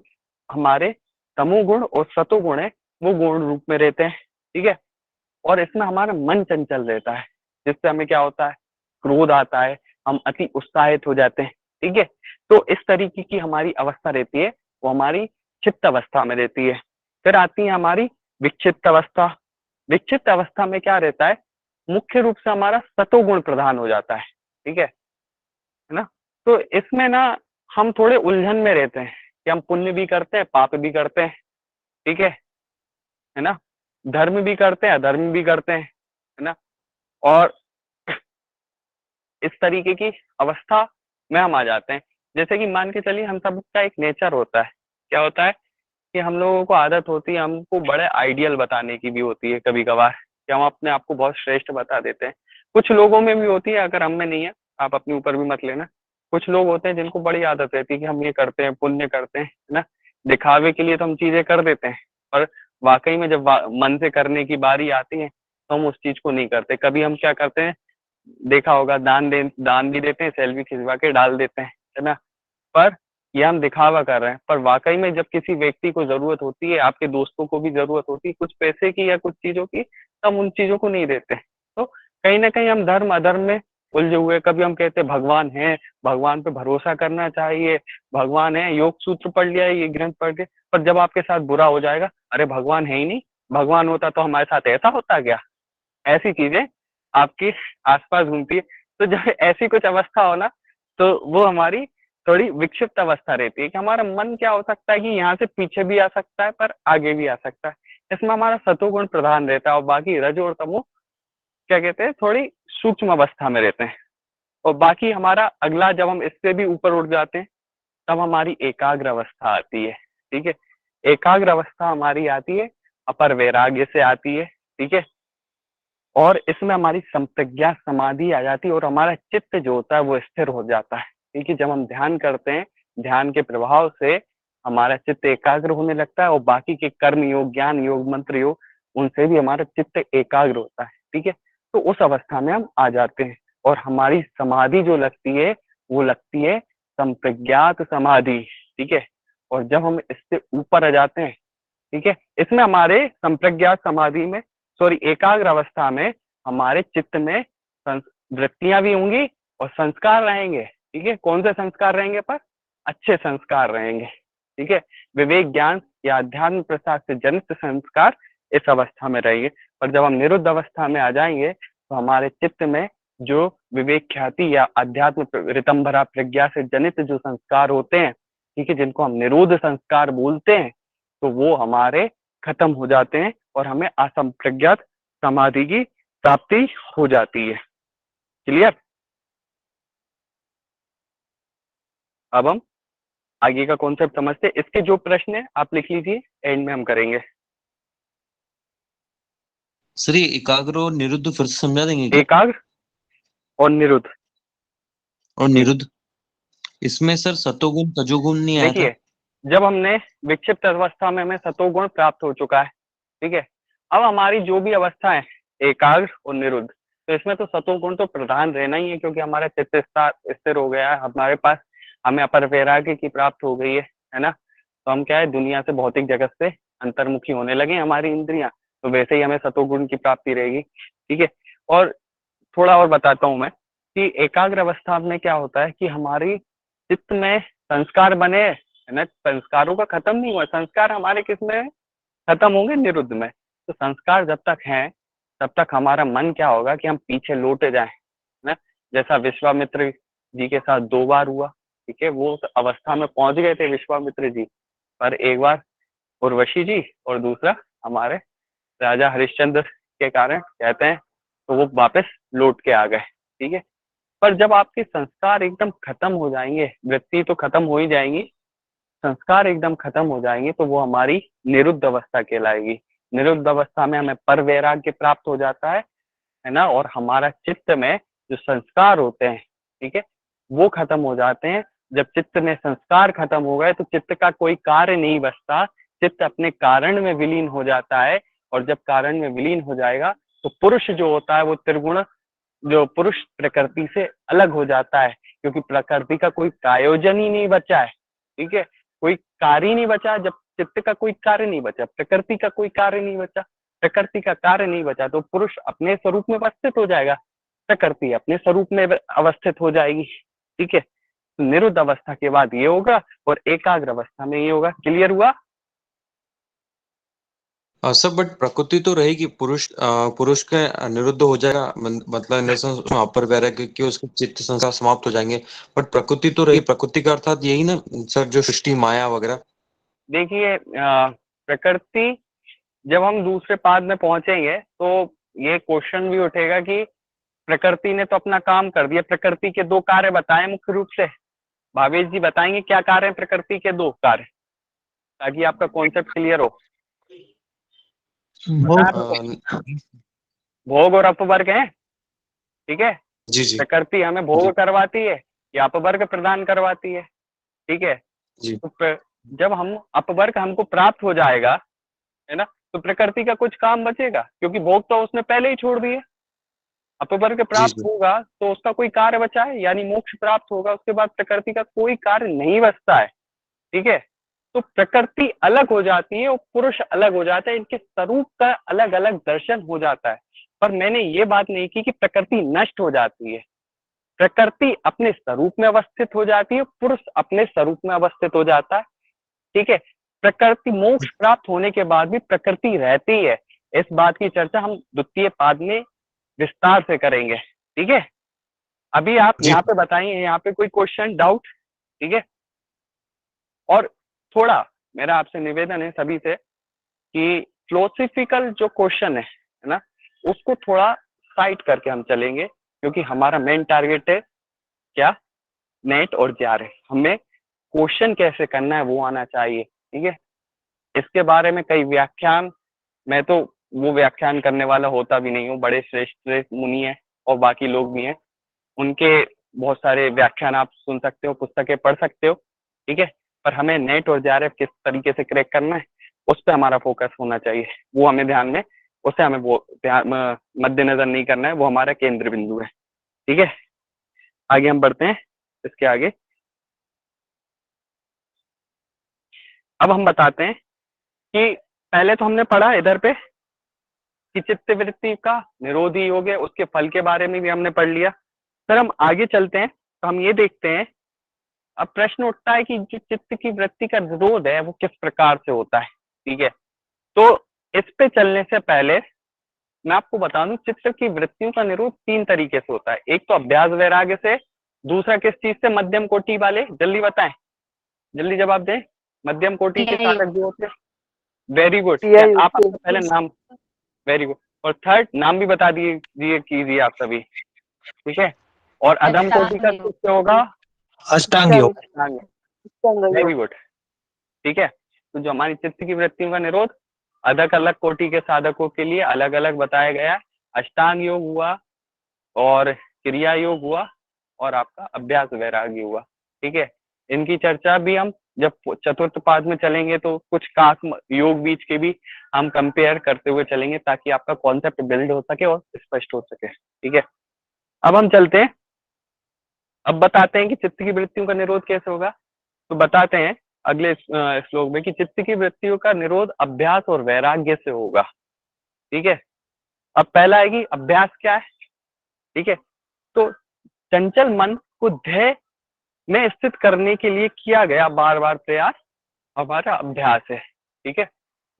हमारे तमोगुण और सतोगुण है वो गुण रूप में रहते हैं, ठीक है। और इसमें हमारा मन चंचल रहता है, जिससे हमें क्या होता है, क्रोध आता है, हम अति उत्साहित हो जाते हैं, ठीक है। तो इस तरीके की हमारी अवस्था रहती है, वो हमारी चित्त अवस्था में रहती है। फिर आती है हमारी विक्षिप्त अवस्था। विक्षिप्त अवस्था में क्या रहता है, मुख्य रूप से हमारा सतोगुण प्रधान हो जाता है, ठीक है ना। तो इसमें ना हम थोड़े उलझन में रहते हैं कि हम पुण्य भी करते हैं, पाप भी करते हैं, ठीक है ना, धर्म भी करते हैं, अधर्म भी करते हैं, है ना। और इस तरीके की अवस्था में हम आ जाते हैं। जैसे कि मान के चलिए हम सबका एक नेचर होता है, क्या होता है कि हम लोगों को आदत होती है, हमको बड़े आइडियल बताने की भी होती है कभी कभार, कि हम अपने आप को बहुत श्रेष्ठ बता देते हैं। कुछ लोगों में भी होती है, अगर हम में नहीं है, आप अपने ऊपर भी मत लेना। कुछ लोग होते हैं जिनको बड़ी आदत रहती है कि हम ये करते हैं, पुण्य करते हैं, है ना, दिखावे के लिए तो हम चीजें कर देते हैं, पर वाकई में जब मन से करने की बारी आती है तो हम उस चीज को नहीं करते। कभी हम क्या करते हैं, देखा होगा, दान भी देते हैं, सेल्फी खिंचवा के डाल देते हैं, है ना, पर ये हम दिखावा कर रहे हैं। पर वाकई में जब किसी व्यक्ति को जरूरत होती है, आपके दोस्तों को भी जरूरत होती है कुछ पैसे की या कुछ चीजों की, तो हम उन चीजों को नहीं देते। तो कहीं ना कहीं हम धर्म अधर्म में उलझे हुए। कभी हम कहते हैं भगवान है, भगवान पे भरोसा करना चाहिए, भगवान है, योग सूत्र पढ़ लिया, ये ग्रंथ पढ़ के, पर जब आपके साथ बुरा हो जाएगा, अरे भगवान है ही नहीं, भगवान होता तो हमारे साथ ऐसा होता क्या, ऐसी चीजें आपके आसपास घूमती है। तो जब ऐसी कुछ अवस्था हो ना, तो वो हमारी थोड़ी विक्षिप्त अवस्था रहती है कि हमारा मन क्या हो सकता है कि यहाँ से पीछे भी आ सकता है पर आगे भी आ सकता है। इसमें हमारा सतोगुण प्रधान रहता है और बाकी रज और तमो क्या कहते हैं, थोड़ी सूक्ष्म अवस्था में रहते हैं। और बाकी हमारा अगला, जब हम इससे भी ऊपर उठ जाते हैं, तब हमारी एकाग्र अवस्था आती है, ठीक है। एकाग्र अवस्था हमारी आती है, अपर वैराग्य से आती है, ठीक है। और इसमें हमारी संप्रज्ञा समाधि आ जाती है और हमारा चित्त जो होता है वो स्थिर हो जाता है, क्योंकि जब हम ध्यान करते हैं, ध्यान के प्रभाव से हमारा चित्त एकाग्र होने लगता है और बाकी के कर्म योग, ज्ञान योग, मंत्र योग, उनसे भी हमारा चित्त एकाग्र होता है, ठीक है। तो उस अवस्था में हम आ जाते हैं और हमारी समाधि जो लगती है वो लगती है संप्रज्ञात समाधि, ठीक है। और जब हम इससे ऊपर आ जाते हैं, ठीक है, इसमें हमारे संप्रज्ञात समाधि में, सॉरी, एकाग्र अवस्था में हमारे चित्त में वृत्तियां भी होंगी और संस्कार रहेंगे, ठीक है। कौन से संस्कार रहेंगे, पर अच्छे संस्कार रहेंगे, ठीक है। विवेक ज्ञान या अध्यात्म प्रसाद से जनित संस्कार इस अवस्था में रहेंगे। पर जब हम निरुद्ध अवस्था में आ जाएंगे तो हमारे चित्त में जो विवेक ख्याति या अध्यात्म ऋतंभरा प्रज्ञा से जनित जो संस्कार होते हैं, ठीक है, जिनको हम निरोध संस्कार बोलते हैं, तो वो हमारे खत्म हो जाते हैं और हमें असंप्रज्ञात समाधि की प्राप्ति हो जाती है। क्लियर? अब हम आगे का कॉन्सेप्ट समझते हैं। इसके जो प्रश्न है आप लिख लीजिए, एंड में हम करेंगे। सर ये एकाग्र और निरुद्ध फिर से समझा देंगे क्या? एकाग्र और निरुद्ध और निरुद्ध, इसमें सर सतोगुण तजोगुण नहीं आया था। देखिए, जब हमने विक्षिप्त अवस्था में हमें सतोगुण प्राप्त हो चुका है, ठीक है, अब हमारी जो भी अवस्था है एकाग्र और निरुद्ध, तो इसमें तो सतोगुण तो प्रधान रहना ही है, क्योंकि हमारा चित्त स्थिर हो गया है, हमारे पास, हमें अपर वैराग्य की प्राप्त हो गई है ना। तो हम क्या है, दुनिया से, भौतिक जगत से अंतर्मुखी होने लगे हमारी इंद्रियां, तो वैसे ही हमें सतोगुण की प्राप्ति रहेगी, ठीक है। और थोड़ा और बताता हूं मैं कि एकाग्र अवस्था में क्या होता है कि हमारी चित्त में संस्कार बने, है ना, संस्कारों का खत्म नहीं हुआ, संस्कार हमारे किस में खत्म होंगे, निरुद्ध में। तो संस्कार जब तक हैं तब तक हमारा मन क्या होगा कि हम पीछे लौटे जाएं, है ना। जैसा विश्वामित्र जी के साथ 2 बार हुआ, ठीक है, वो अवस्था में पहुंच गए थे विश्वामित्र जी, पर एक बार उर्वशी जी और दूसरा हमारे राजा हरिश्चंद्र के कारण कहते हैं, तो वो वापस लौट के आ गए, ठीक है। पर जब आपके संस्कार एकदम खत्म हो जाएंगे, वृत्ति तो खत्म हो ही जाएंगी, संस्कार एकदम खत्म हो जाएंगे, तो वो हमारी निरुद्ध अवस्था कहलाएगी। निरुद्ध अवस्था में हमें पर वैराग्य प्राप्त हो जाता है ना, और हमारा चित्त में जो संस्कार होते हैं, ठीक है, वो खत्म हो जाते हैं। जब चित्त में संस्कार खत्म हो गए तो चित्त का कोई कार्य नहीं बचता, चित्त अपने कारण में विलीन हो जाता है। और जब कारण में विलीन हो जाएगा तो पुरुष जो होता है वो त्रिगुण, जो पुरुष प्रकृति से अलग हो जाता है, क्योंकि प्रकृति का कोई प्रायोजन ही नहीं बचा है, ठीक है, कोई कार्य ही नहीं बचा। जब चित्त का कोई कार्य नहीं बचा, प्रकृति का कोई कार्य नहीं बचा, प्रकृति का कार्य नहीं बचा तो पुरुष अपने स्वरूप में अवस्थित हो जाएगा, प्रकृति अपने स्वरूप में अवस्थित हो जाएगी। ठीक है, तो निरुद्ध अवस्था के बाद ये होगा और एकाग्र अवस्था में ये होगा। क्लियर हुआ? सर बट प्रकृति तो रहेगी, पुरुष के निरुद्ध हो जाएगा, मतलब उसमें अपर वैराग्य कि उसके चित्त संस्कार समाप्त हो जाएंगे, बट प्रकृति तो रहेगी। प्रकृति का अर्थात यही ना सर, जो सृष्टि माया वगैरह। देखिए प्रकृति, जब हम दूसरे पाद में पहुंचेंगे तो ये क्वेश्चन भी उठेगा कि प्रकृति ने तो अपना काम कर दिया। प्रकृति के दो कार्य बताए मुख्य रूप से। भावेश जी बताएंगे क्या कार्य है प्रकृति के दो कार्य, ताकि आपका कॉन्सेप्ट क्लियर हो। भोग और अपवर्ग है। ठीक है, जी जी प्रकृति हमें भोग करवाती है या अपवर्ग प्रदान करवाती है। ठीक है जी। तो जब हम अपवर्ग हमको प्राप्त हो जाएगा, है ना, तो प्रकृति का कुछ काम बचेगा, क्योंकि भोग तो उसने पहले ही छोड़ दिए। अपवर्ग प्राप्त होगा तो उसका कोई कार्य बचा है, यानी मोक्ष प्राप्त होगा, उसके बाद प्रकृति का कोई कार्य नहीं बचता है। ठीक है, तो प्रकृति अलग हो जाती है और पुरुष अलग हो जाता है, इनके स्वरूप का अलग अलग दर्शन हो जाता है। पर मैंने ये बात नहीं की कि प्रकृति नष्ट हो जाती है। प्रकृति अपने स्वरूप में अवस्थित हो जाती है, पुरुष अपने स्वरूप में अवस्थित हो जाता है। ठीक है, प्रकृति मोक्ष प्राप्त होने के बाद भी प्रकृति रहती है। इस बात की चर्चा हम द्वितीय पाद में विस्तार से करेंगे। ठीक है, अभी आप यहाँ पे बताइए, यहाँ पे कोई क्वेश्चन डाउट? ठीक है, और थोड़ा मेरा आपसे निवेदन है सभी से कि फिलोसॉफिकल जो क्वेश्चन है ना, उसको थोड़ा साइड करके हम चलेंगे, क्योंकि हमारा मेन टारगेट है क्या, नेट और जार है। हमें क्वेश्चन कैसे करना है वो आना चाहिए। ठीक है, इसके बारे में कई व्याख्यान, मैं तो वो व्याख्यान करने वाला होता भी नहीं हूँ, बड़े श्रेष्ठ मुनि है और बाकी लोग भी हैं, उनके बहुत सारे व्याख्यान आप सुन सकते हो, पुस्तकें पढ़ सकते हो। ठीक है, पर हमें नेट और जार किस तरीके से क्रैक करना है उस पर हमारा फोकस होना चाहिए, वो हमें ध्यान में, उससे हमें वो मद्देनजर नहीं करना है, वो हमारा केंद्र बिंदु है। ठीक है, आगे हम बढ़ते हैं इसके आगे। अब हम बताते हैं कि पहले तो हमने पढ़ा इधर पे कि चित्त वृत्ति का निरोधी योग है, उसके फल के बारे में भी हमने पढ़ लिया। सर हम आगे चलते हैं तो हम ये देखते हैं, अब प्रश्न उठता है कि जो चित्त की वृत्ति का निरोध है वो किस प्रकार से होता है। ठीक है, तो इस पे चलने से पहले मैं आपको बता दूं, चित्त की वृत्तियों का निरोध तीन तरीके से होता है। एक तो अभ्यास वैराग्य से, दूसरा किस चीज से, मध्यम कोटि वाले, जल्दी बताएं, जल्दी जवाब दें, मध्यम कोटि के साधक जो होते हैं। वेरी गुड, आप पहले नाम, वेरी गुड, और थर्ड नाम भी बता दिए कीजिए आप सभी। ठीक है, और अधम कोटि का किससे होगा, अष्टांग योग। Very good. ठीक है, तो जो हमारी चित्त की वृत्तियों का निरोध अलग अलग कोटि के साधकों के लिए अलग अलग बताया गया। अष्टांग योग हुआ और क्रिया योग हुआ और आपका अभ्यास वैराग्य हुआ। ठीक है, इनकी चर्चा भी हम जब चतुर्थ पाद में चलेंगे तो कुछ खास योग बीच के भी हम कंपेयर करते हुए चलेंगे, ताकि आपका कॉन्सेप्ट बिल्ड हो सके और स्पष्ट हो सके। ठीक है, अब हम चलते हैं, अब बताते हैं कि चित्त की वृत्तियों का निरोध कैसे होगा। तो बताते हैं अगले श्लोक में कि चित्त की वृत्तियों का निरोध अभ्यास और वैराग्य से होगा। ठीक है, अब पहला है कि अभ्यास क्या है। ठीक है, तो चंचल मन को ध्येय में स्थित करने के लिए किया गया बार बार प्रयास हमारा अभ्यास है। ठीक है,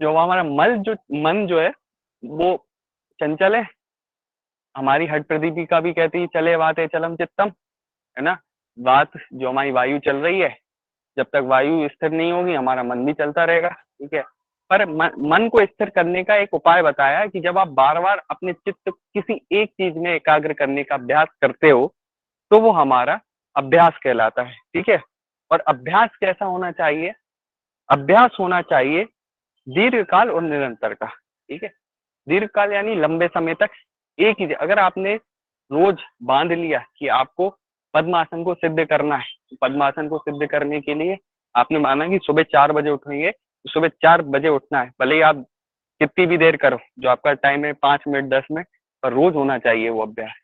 जो हमारा मन जो है वो चंचल है, हमारी हट प्रदीपी का भी कहती है चले बात है चलम चित्तम, है ना, बात जो हमारी वायु चल रही है, जब तक वायु स्थिर नहीं होगी हमारा मन भी चलता रहेगा। ठीक है, पर मन को स्थिर करने का एक उपाय बताया कि जब आप बार बार अपने चित्त किसी एक चीज में एकाग्र करने का अभ्यास करते हो तो वो हमारा अभ्यास कहलाता है। ठीक है, और अभ्यास कैसा होना चाहिए, अभ्यास होना चाहिए दीर्घकाल और निरंतर का। ठीक है, दीर्घकाल यानी लंबे समय तक एक ही, अगर आपने रोज बांध लिया कि आपको पद्मासन को सिद्ध करना है, तो पद्मासन को सिद्ध करने के लिए आपने माना कि सुबह 4 बजे उठेंगे, तो सुबह 4 बजे उठना है, भले ही आप कितनी भी देर करो, जो आपका टाइम है 5 मिनट 10 मिनट, पर रोज होना चाहिए वो अभ्यास,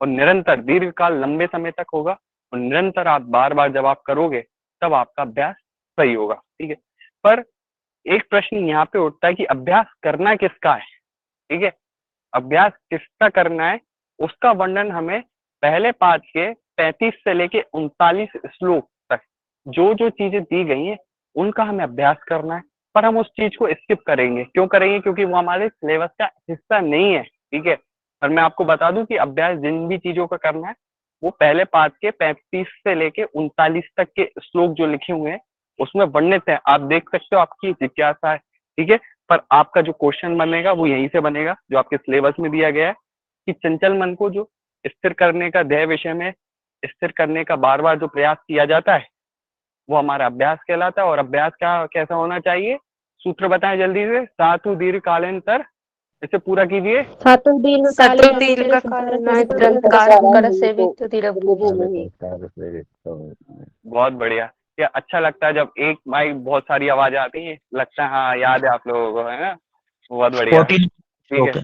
और निरंतर दीर्घकाल लंबे समय तक होगा, और निरंतर आप बार बार जब आप करोगे तब आपका अभ्यास सही होगा। ठीक है, पर एक प्रश्न यहाँ पे उठता है कि अभ्यास करना किसका है। ठीक है। अभ्यास किसका करना है उसका वर्णन हमें पहले पाठ के 35 से लेके 39 श्लोक तक जो जो चीजें दी गई हैं उनका हमें अभ्यास करना है, पर हम उस चीज को स्किप करेंगे। क्यों करेंगे? क्योंकि वो हमारे सिलेबस का हिस्सा नहीं है, ठीक है। और मैं आपको बता दूं कि अभ्यास जिन भी चीजों का करना है वो पहले पाठ के 35 से लेके 39 तक के श्लोक जो लिखे हुए हैं उसमें वर्णित है। आप देख सकते हो, आपकी जिज्ञासा है, ठीक है। पर आपका जो क्वेश्चन बनेगा वो यहीं से बनेगा जो आपके सिलेबस में दिया गया है कि चंचल मन को जो स्थिर करने का, ध्येय विषय में स्थिर करने का बार बार जो प्रयास किया जाता है वो हमारा अभ्यास कहलाता है। और अभ्यास क्या कैसा होना चाहिए? सूत्र बताएं जल्दी से। सातु दीर्घ कालांतर, इसे पूरा कीजिए। सातु बहुत बढ़िया। ये अच्छा लगता है जब एक माइक बहुत सारी आवाज आती है, लगता है हाँ याद है आप लोगों को, है ना। बहुत बढ़िया, 14 ठीक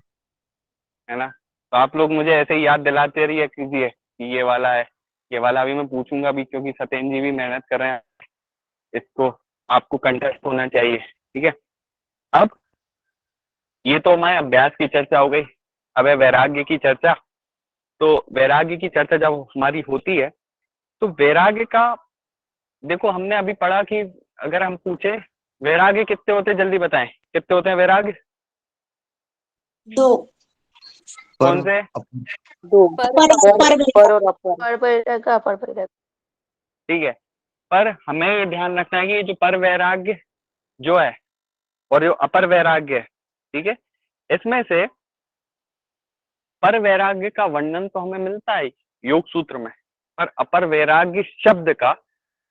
है ना। तो आप लोग मुझे ऐसे ही याद दिलाते रहिए कीजिए कि ये वाला है, ये वाला अभी मैं पूछूंगा भी, क्योंकि सत्येंद्र जी भी मेहनत कर रहे हैं, इसको आपको कंटेस्ट होना चाहिए, ठीक है। अब ये तो हमारे अभ्यास की चर्चा हो गई, अब है वैराग्य की चर्चा। तो वैराग्य की चर्चा जब हमारी होती है तो वैराग्य का, देखो हमने अभी पढ़ा कि अगर हम पूछे वैराग्य कितने होते हैं, जल्दी बताएं कितने होते हैं वैराग्य? 2 कौन से? ठीक है। पर हमें ये ध्यान रखना है कि जो पर वैराग्य जो है और जो अपर वैराग्य है, ठीक है, इसमें से पर वैराग्य का वर्णन तो हमें मिलता है योग सूत्र में, पर अपर वैराग्य शब्द का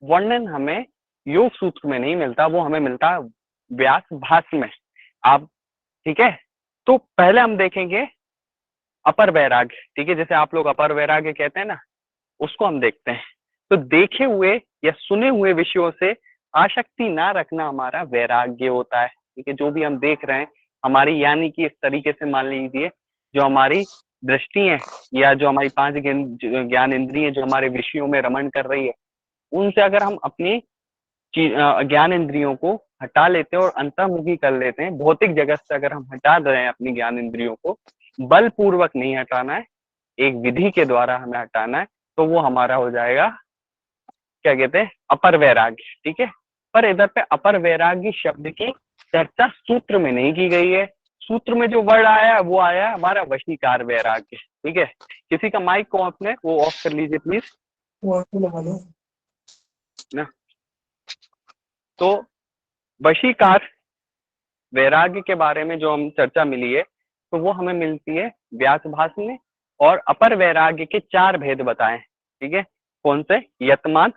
वर्णन हमें योग सूत्र में नहीं मिलता, वो हमें मिलता है व्यास भाष्य में। आप ठीक है। तो पहले हम देखेंगे अपर वैराग्य, ठीक है, जैसे आप लोग अपर वैराग्य कहते हैं ना, उसको हम देखते हैं। तो देखे हुए या सुने हुए विषयों से आसक्ति ना रखना हमारा वैराग्य होता है, ठीक है। जो भी हम देख रहे हैं हमारी, यानी कि इस तरीके से मान लीजिए जो हमारी दृष्टि है या जो हमारी 5 ज्ञान इंद्रिय जो हमारे विषयों में रमण कर रही है, उनसे अगर हम अपनी ज्ञान इंद्रियों को हटा लेते हैं और अंतर्मुखी कर लेते हैं, भौतिक जगत से अगर हम हटा रहे हैं अपनी ज्ञान इंद्रियों को, बलपूर्वक नहीं हटाना है, एक विधि के द्वारा हमें हटाना है, तो वो हमारा हो जाएगा क्या कहते हैं अपर वैराग्य, ठीक है। पर इधर पे अपर वैराग्य शब्द की चर्चा सूत्र में नहीं की गई है। सूत्र में जो वर्ड आया वो आया हमारा वशीकार वैराग्य, ठीक है। किसी का माइक को आपने वो ऑफ कर लीजिए प्लीज ना। तो वशीकार वैराग्य के बारे में जो हम चर्चा मिली है तो वो हमें मिलती है व्यास भाष्य में, और अपर वैराग्य के 4 भेद बताए, ठीक है। कौन से? यतमान,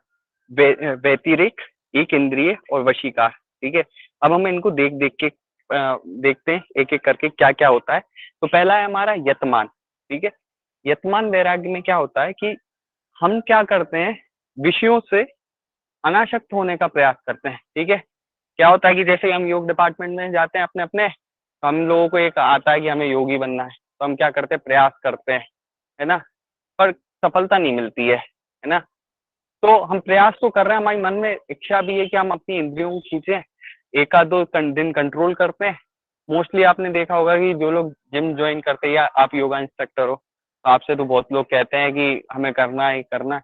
व्यतिरिक, एक इंद्रिय और वशीकार, ठीक है। अब हम इनको देख देख के देखते हैं एक एक करके क्या क्या होता है। तो पहला है हमारा यतमान, ठीक है। यतमान वैराग्य में क्या होता है कि हम क्या करते हैं, विषयों से अनासक्त होने का प्रयास करते हैं, ठीक है। क्या होता है कि जैसे हम योग डिपार्टमेंट में जाते हैं अपने अपने, तो हम लोगों को एक आता है कि हमें योगी बनना है, तो हम क्या करते हैं, प्रयास करते हैं, है ना, पर सफलता नहीं मिलती है ना। तो हम प्रयास तो कर रहे हैं, हमारे मन में इच्छा भी है कि हम अपनी इंद्रियों को खींचे, एक आध दो दिन कंट्रोल करते हैं। मोस्टली आपने देखा होगा कि जो लोग जिम ज्वाइन करते हैं या आप योगा इंस्ट्रक्टर हो, आपसे तो बहुत लोग कहते हैं कि हमें करना है करना है।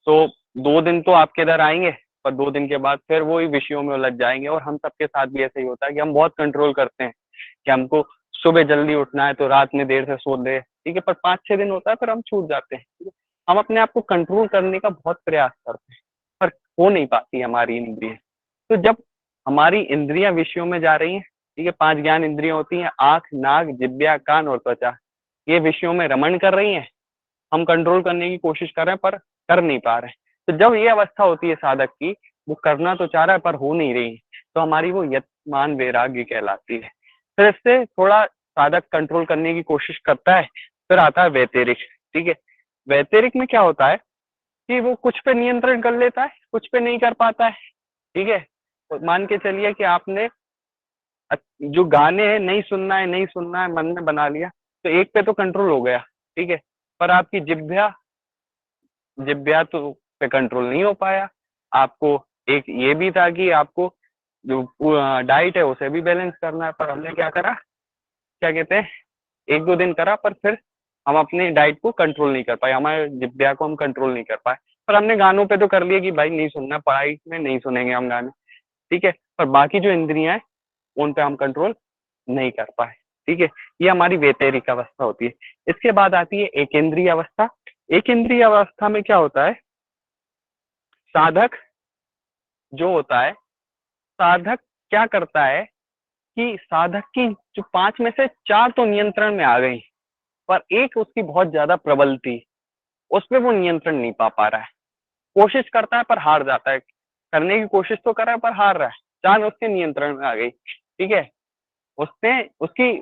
तो 2 दिन तो आपके इधर आएंगे, पर 2 दिन के बाद फिर वो ही विषयों में उलझ जाएंगे। और हम सबके साथ भी ऐसा ही होता है कि हम बहुत कंट्रोल करते हैं कि हमको सुबह जल्दी उठना है तो रात में देर से सो दे, ठीक है। पर 5-6 दिन होता है फिर हम छूट जाते हैं, ठीक है? हम अपने आप को कंट्रोल करने का बहुत प्रयास करते हैं पर हो नहीं पाती हमारी इंद्रिय। तो जब हमारी इंद्रियां विषयों में जा रही हैं, ठीक है, 5 ज्ञान इंद्रियां होती हैं, आंख, नाक, जिह्वा, कान और त्वचा, ये विषयों में रमण कर रही हैं, हम कंट्रोल करने की कोशिश कर रहे हैं पर कर नहीं पा रहे हैं। तो जब ये अवस्था होती है साधक की, वो करना तो चाह रहा है पर हो नहीं रही है, तो हमारी वो यतमान वैराग्य कहलाती है। फिर इससे थोड़ा साधक कंट्रोल करने की कोशिश करता है, फिर आता है वैतरिक, ठीक है। वैतरिक में क्या होता है कि वो कुछ पे नियंत्रण कर लेता है, कुछ पे नहीं कर पाता है, ठीक है। तो मान के चलिए कि आपने जो गाने हैं नहीं सुनना है नहीं सुनना है मन में बना लिया, तो एक पे तो कंट्रोल हो गया, ठीक है, पर आपकी जिह्वा तो पे कंट्रोल नहीं हो पाया। आपको एक ये भी था कि आपको जो डाइट है उसे भी बैलेंस करना है, पर हमने क्या करा, क्या कहते हैं, 1-2 दिन करा, पर फिर हम अपने डाइट को कंट्रोल नहीं कर पाए, हमारे जिह्वा को हम कंट्रोल नहीं कर पाए। पर हमने गानों पे तो कर लिया कि भाई नहीं सुनना, पढ़ाई में नहीं सुनेंगे हम गाने, ठीक है। पर बाकी जो इंद्रियां हैं उन पे हम कंट्रोल नहीं कर पाए, ठीक है। ये हमारी वैतरिक अवस्था होती है। इसके बाद आती है एकेंद्रीय अवस्था। एकेंद्रीय अवस्था में क्या होता है, साधक जो होता है, साधक क्या करता है कि साधक की जो 5 में से 4 तो नियंत्रण में आ गई, पर एक उसकी बहुत ज्यादा प्रबल थी, उस पे वो नियंत्रण नहीं पा रहा है। कोशिश करता है पर हार जाता है, करने की कोशिश तो कर रहा है पर हार रहा है। 4 उसके नियंत्रण में आ गई, ठीक है। उसने उसकी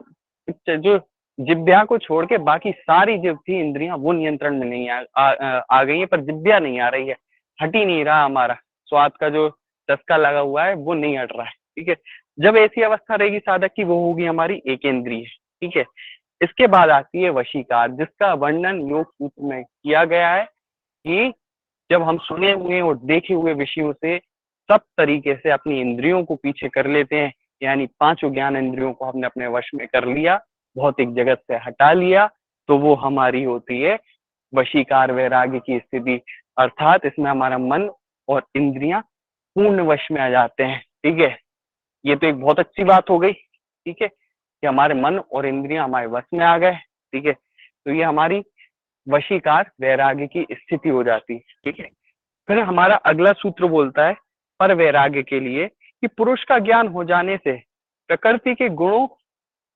जो जिह्वा को छोड़ के बाकी सारी जो थी इंद्रियां वो नियंत्रण में नहीं आ गई है, पर जिह्वा नहीं आ रही है, हट ही नहीं रहा, हमारा स्वाद का जो चस्का लगा हुआ है वो नहीं हट रहा है, ठीक है। जब ऐसी अवस्था रहेगी साधक की, वो होगी हमारी एकेंद्रीय, ठीक है। इसके बाद आती है वशीकार, जिसका वर्णन योग सूत्र में किया गया है कि जब हम सुने हुए और देखे हुए विषयों से सब तरीके से अपनी इंद्रियों को पीछे कर लेते हैं, यानी 5 ज्ञान इंद्रियों को हमने अपने वश में कर लिया, भौतिक जगत से हटा लिया, तो वो हमारी होती है वशीकार वैराग्य की स्थिति। अर्थात इसमें हमारा मन और इंद्रियां पूर्ण वश में आ जाते हैं, ठीक है। ये तो एक बहुत अच्छी बात हो गई, ठीक है, कि हमारे मन और इंद्रियां हमारे वश में आ गए, ठीक है। तो ये हमारी वशीकार वैराग्य की स्थिति हो जाती है, ठीक है। फिर हमारा अगला सूत्र बोलता है पर वैराग्य के लिए कि पुरुष का ज्ञान हो जाने से प्रकृति के गुणों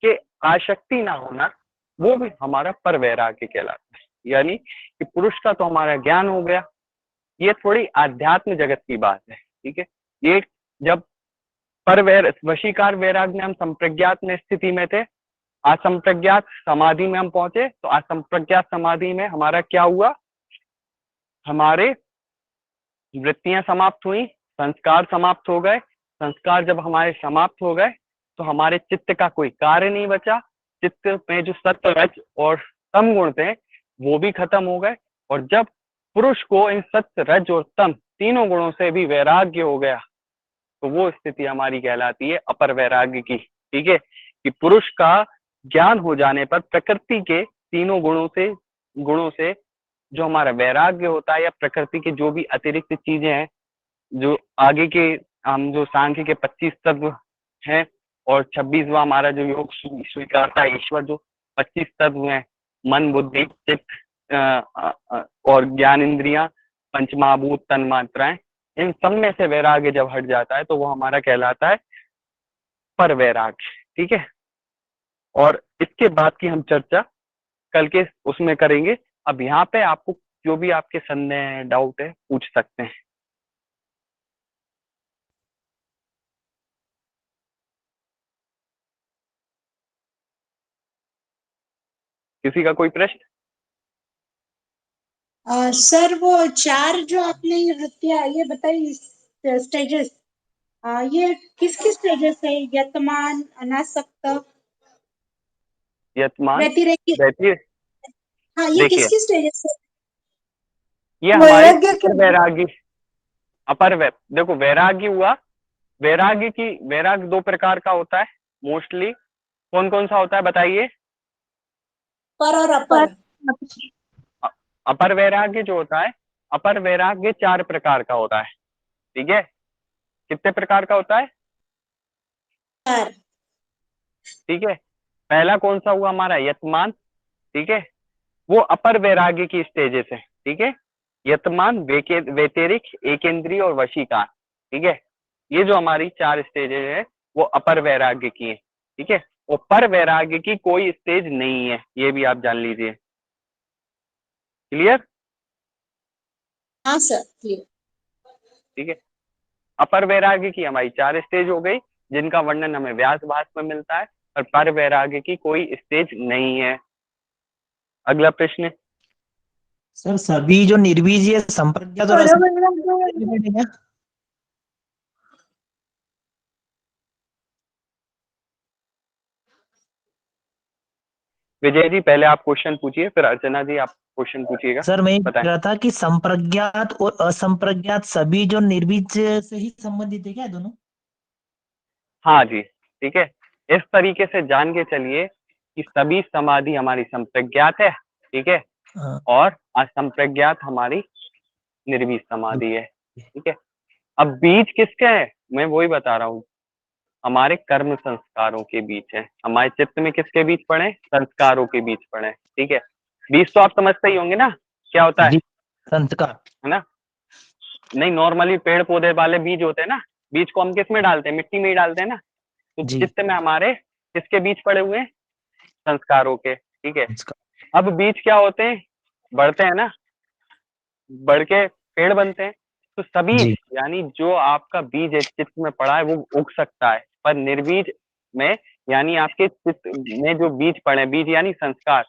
के आसक्ति ना होना, वो भी हमारा पर वैराग्य कहलाता है। यानी कि पुरुष का तो हमारा ज्ञान हो गया, ये थोड़ी आध्यात्म जगत की बात है, ठीक है। ये जब वशीकार वैराग्य में हम संप्रज्ञात में स्थिति में थे, असंप्रज्ञात समाधि में हम पहुंचे, तो असंप्रज्ञात समाधि में हमारा क्या हुआ, हमारे वृत्तियां समाप्त हुई, संस्कार समाप्त हो गए। संस्कार जब हमारे समाप्त हो गए तो हमारे चित्त का कोई कार्य नहीं बचा, चित्त में जो सत्व रज और तम गुण थे वो भी खत्म हो गए। और जब पुरुष को इन सत्य रज और तम तीनों गुणों से भी वैराग्य हो गया, तो वो स्थिति हमारी कहलाती है अपर वैराग्य की, ठीक है। कि पुरुष का ज्ञान हो जाने पर प्रकृति के तीनों गुणों से जो हमारा वैराग्य होता है, या प्रकृति के जो भी अतिरिक्त चीजें हैं, जो आगे के हम जो सांख्य के 25 तत्व हैं और 26वां हमारा जो योग स्वीकारता है ईश्वर, जो 25 तत्व हैं, मन बुद्धि चित्त और ज्ञान इंद्रियां, पंचमहाभूत तन मात्राएं, इन सब में से वैराग्य जब हट जाता है तो वो हमारा कहलाता है पर वैराग्य, ठीक है। और इसके बाद की हम चर्चा कल के उसमें करेंगे। अब यहाँ पे आपको जो भी आपके संदेह है, डाउट है, पूछ सकते हैं। किसी का कोई प्रश्न? सर वो 4 जो आपने ये वृत्तियां ये बताई स्टेजेस, ये किस किस स्टेजेस है? यतमान, अनासक्त, यतमान, व्यतिरेकी, हाँ ये देखिए किस किस स्टेजेस है? ये हमारे अपर वैराग्य, देखो वैराग्य हुआ, वैराग्य 2 प्रकार का होता है मोस्टली। कौन कौन सा होता है बताइए? पर और अपर। अपर वैराग्य जो होता है, अपर वैराग्य 4 प्रकार का होता है, ठीक है। कितने प्रकार का होता है? 4। ठीक है। पहला कौन सा हुआ हमारा? यतमान, ठीक है। वो अपर वैराग्य की स्टेजेस है, ठीक है। यतमान, वैतरिक, एकेंद्रीय और वशीकार, ठीक है। ये जो हमारी 4 स्टेजेस है वो अपर वैराग्य की है, ठीक है। और पर वैराग्य की कोई स्टेज नहीं है, ये भी आप जान लीजिए। क्लियर? हाँ सर क्लियर। ठीक है। अपर वैराग्य की हमारी 4 स्टेज हो गई, जिनका वर्णन हमें व्यास भाष्य में मिलता है, और पर वैराग्य की कोई स्टेज नहीं है। अगला प्रश्न। सर सभी जो निर्बीजीय संप्रज्ञात और असंप्रज्ञात, विजय जी पहले आप क्वेश्चन पूछिए, फिर अर्चना जी आप क्वेश्चन पूछिएगा। सर मैं बताएं। कह रहा था कि संप्रज्ञात और असंप्रज्ञात सभी जो निर्बीज से ही संबंधित है क्या दोनों? हाँ जी, ठीक है। इस तरीके से जान के चलिए कि सभी समाधि हमारी संप्रज्ञात है, ठीक है, हाँ, और असंप्रज्ञात हमारी निर्वीज समाधि है, ठीक है। अब बीज किसके है, मैं वही बता रहा हूँ, हमारे कर्म संस्कारों के बीच है। हमारे चित्त में किसके बीच पड़े, संस्कारों के बीच पड़े, ठीक है। बीज तो आप समझते ही होंगे ना क्या होता जी संस्कार। है ना। नहीं, नॉर्मली पेड़ पौधे वाले बीज होते हैं ना, बीज को हम किस में डालते हैं, मिट्टी में ही डालते हैं ना। तो जी चित्त में हमारे किसके बीज पड़े हुए हैं, संस्कारों के, ठीक है। संस्कार। अब बीज क्या होते हैं, बढ़ते हैं ना, बढ़ के पेड़ बनते हैं। तो सबीज जी यानी जो आपका बीज है चित्त में पड़ा है वो उग सकता है, पर निर्बीज में यानी आपके चित्त में जो बीज पड़े, बीज यानी संस्कार,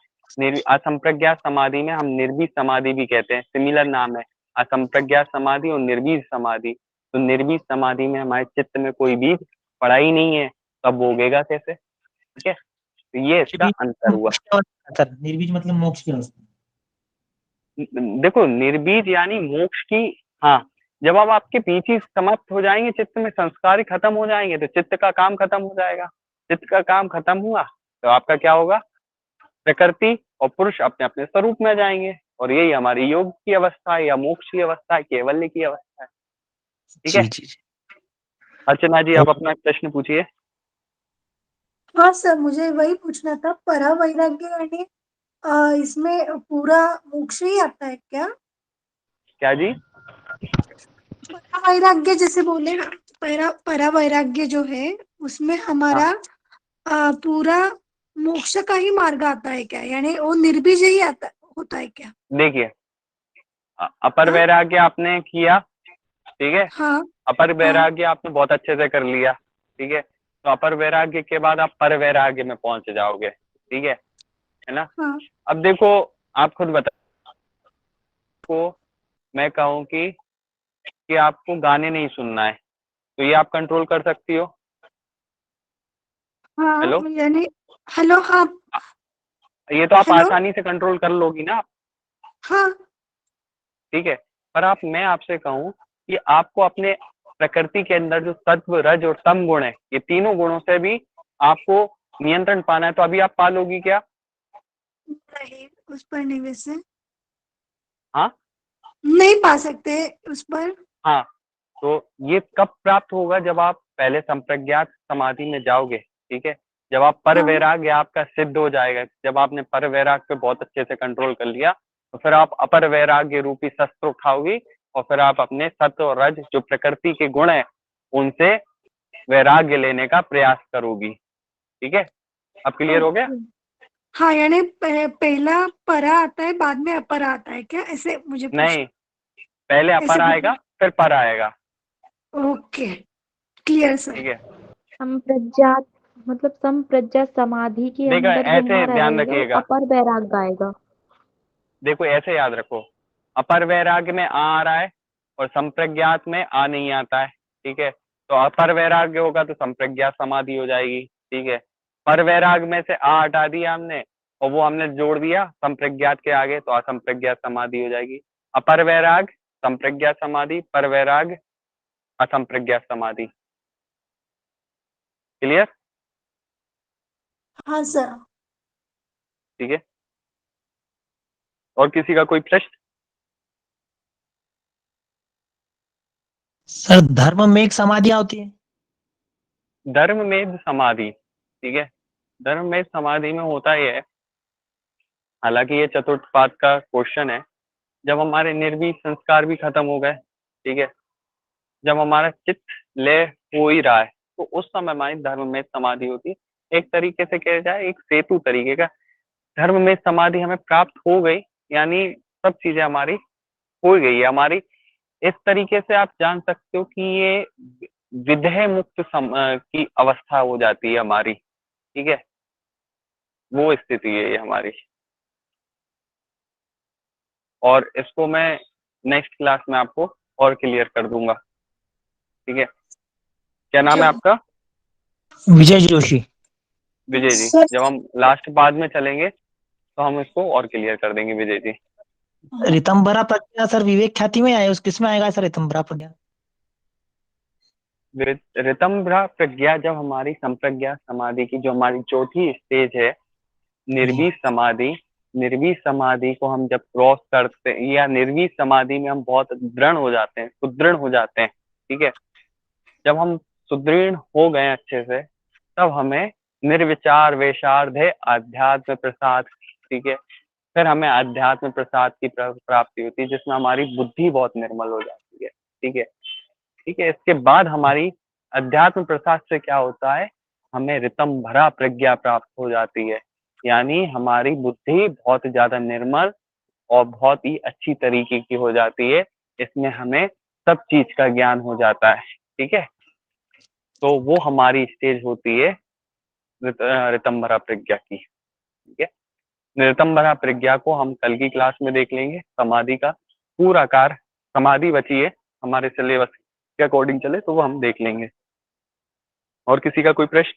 असंप्रज्ञात समाधि में हम निर्बीज समाधि भी कहते हैं, सिमिलर नाम है, असंप्रज्ञात समाधि और निर्बीज समाधि। तो निर्बीज समाधि में हमारे चित्त में कोई बीज पड़ा ही नहीं है, तब वो उगेगा कैसे, ठीक है। तो ये इसका अंतर हुआ। मोक्ष की अवस्था सर, निर्बीज मतलब मोक्ष की अवस्था। देखो निर्बीज यानी मोक्ष की, हाँ, जब अब आपके बीज ही समाप्त हो जाएंगे, चित्त में संस्कार ही खत्म हो जाएंगे, तो चित्त का काम खत्म हो जाएगा। चित्त का काम खत्म हुआ तो आपका क्या होगा, प्रकृति और पुरुष अपने अपने स्वरूप में जाएंगे, और यही हमारी योग की अवस्था है या मोक्ष की अवस्था है, कैवल्य की अवस्था है, ठीक है। जी जी जी। अर्चना जी, तो आप अपना प्रश्न पूछिए। हाँ सर, मुझे वही पूछना था, परा वैराग्य यानी इसमें पूरा मोक्ष ही आता है क्या? क्या जी, परा वैराग्य जैसे बोले ना, परा वैराग्य जो है उसमें हमारा पूरा मोक्ष का ही मार्ग आता है क्या, यानी वो निर्बीज ही आता होता है क्या? देखिए, अपर हाँ वैराग्य आपने किया, ठीक है, हाँ अपर हाँ वैराग्य आपने बहुत अच्छे से कर लिया, ठीक है। तो अपर वैराग्य के बाद आप पर वैराग्य में पहुंच जाओगे, ठीक है ना। हाँ। अब देखो, आप खुद बता को मैं कहूँ कि आपको गाने नहीं सुनना है, तो ये आप कंट्रोल कर सकती हो। हेलो, हाँ यानी, हेलो, हाँ ये तो आप हेलो, आसानी से कंट्रोल कर लोगी ना, हाँ ठीक है। पर मैं आपसे कहूँ कि आपको अपने प्रकृति के अंदर जो सत्व रज और तम गुण है, ये तीनों गुणों से भी आपको नियंत्रण पाना है, तो अभी आप पालोगी क्या। नहीं, उस पर नहीं, वैसे हाँ नहीं पा सकते उस पर। हाँ, तो ये कब प्राप्त होगा, जब आप पहले संप्रज्ञात समाधि में जाओगे, ठीक है। जब आप पर हाँ वैराग्य आपका सिद्ध हो जाएगा, जब आपने पर वैराग्य पे बहुत अच्छे से कंट्रोल कर लिया, तो फिर आप अपर वैराग्य रूपी शस्त्र उठाओगी, और फिर आप अपने सत्व और रज जो प्रकृति के गुण है उनसे वैराग्य लेने का प्रयास करोगी, ठीक है। अब क्लियर हो गया। ओके। हाँ यानी पहला परा आता है, बाद में अपरा आता है क्या, ऐसे मुझे नहीं, पूछना, पहले ऐसे अपर आएगा पूछना। फिर पर आएगा, ओके, क्लियर ठीक सर। है। संप्रज्ञात मतलब संप्रज्ञात समाधि के देखो अंदर जो ऐसे हमारा ध्यान रहेगा वो रखिएगा, अपर वैराग्य आएगा। देखो ऐसे याद रखो, अपर वैराग्य में आ रहा है और संप्रज्ञात में आ नहीं आता है, ठीक है। तो अपर वैराग्य होगा तो संप्रज्ञात समाधि हो जाएगी, ठीक है। पर वैराग्य में से आ हटा दिया हमने और वो हमने जोड़ दिया संप्रज्ञात के आगे, तो असंप्रज्ञात समाधि हो जाएगी। अपर वैराग्य संप्रज्ञात समाधि, पर वैराग्य असंप्रज्ञात समाधि। क्लियर, हाँ सर। ठीक है। और किसी का कोई प्रश्न। सर धर्म में एक समाधियां होती है। धर्म में समाधि, ठीक है, धर्म में समाधि में होता ही है, हालांकि ये चतुर्थ पाद का क्वेश्चन है, जब हमारे निर्बीज संस्कार भी खत्म हो गए, ठीक है, जब हमारा चित्त लय हो ही रहा है, तो उस समय हमारी धर्म में समाधि होती है। एक तरीके से कहा जाए, एक सेतु तरीके का, धर्म में समाधि हमें प्राप्त हो गई, यानी सब चीजें हमारी हो गई है हमारी। इस तरीके से आप जान सकते हो कि ये विदेह मुक्त की अवस्था हो जाती है हमारी, ठीक है, वो स्थिति है ये हमारी। और इसको मैं नेक्स्ट क्लास में आपको और क्लियर कर दूंगा, ठीक है। क्या नाम है चलो आपका। विजय जोशी। विजय जी, सर। जब हम लास्ट बाद में चलेंगे तो हम इसको और क्लियर कर देंगे विजय जी। ऋतंभरा प्रज्ञा सर विवेक ख्याति में आया, उस किसमें आएगा सर ऋतंभरा प्रज्ञा? ऋतंभरा प्रज्ञा जब हमारी संप्रज्ञा समाधि की जो हमारी चौथी स्टेज है, निर्वीत समाधि को हम जब क्रॉस करते हैं या निर्वीत समाधि में हम बहुत दृढ़ हो जाते हैं, सुदृढ़ हो जाते हैं, ठीक है। जब हम सुदृढ़ हो गए अच्छे से, तब हमें निर्विचार वैशार्ध्य अध्यात्म प्रसाद, ठीक है, फिर हमें अध्यात्म प्रसाद की प्राप्ति होती है, जिसमें हमारी बुद्धि बहुत निर्मल हो जाती है, ठीक है, ठीक है। इसके बाद हमारी अध्यात्म प्रसाद से क्या होता है, हमें ऋतम भरा प्रज्ञा प्राप्त हो जाती है, यानी हमारी बुद्धि बहुत ज्यादा निर्मल और बहुत ही अच्छी तरीके की हो जाती है, इसमें हमें सब चीज का ज्ञान हो जाता है, ठीक है। तो वो हमारी स्टेज होती है ऋतंभरा प्रज्ञा की, ठीक है। ऋतंभरा प्रज्ञा को हम कल की क्लास में देख लेंगे। समाधि का पूरा कार्य, समाधि बची है, हमारे सिलेबस के अकॉर्डिंग चले तो वो हम देख लेंगे। और किसी का कोई प्रश्न?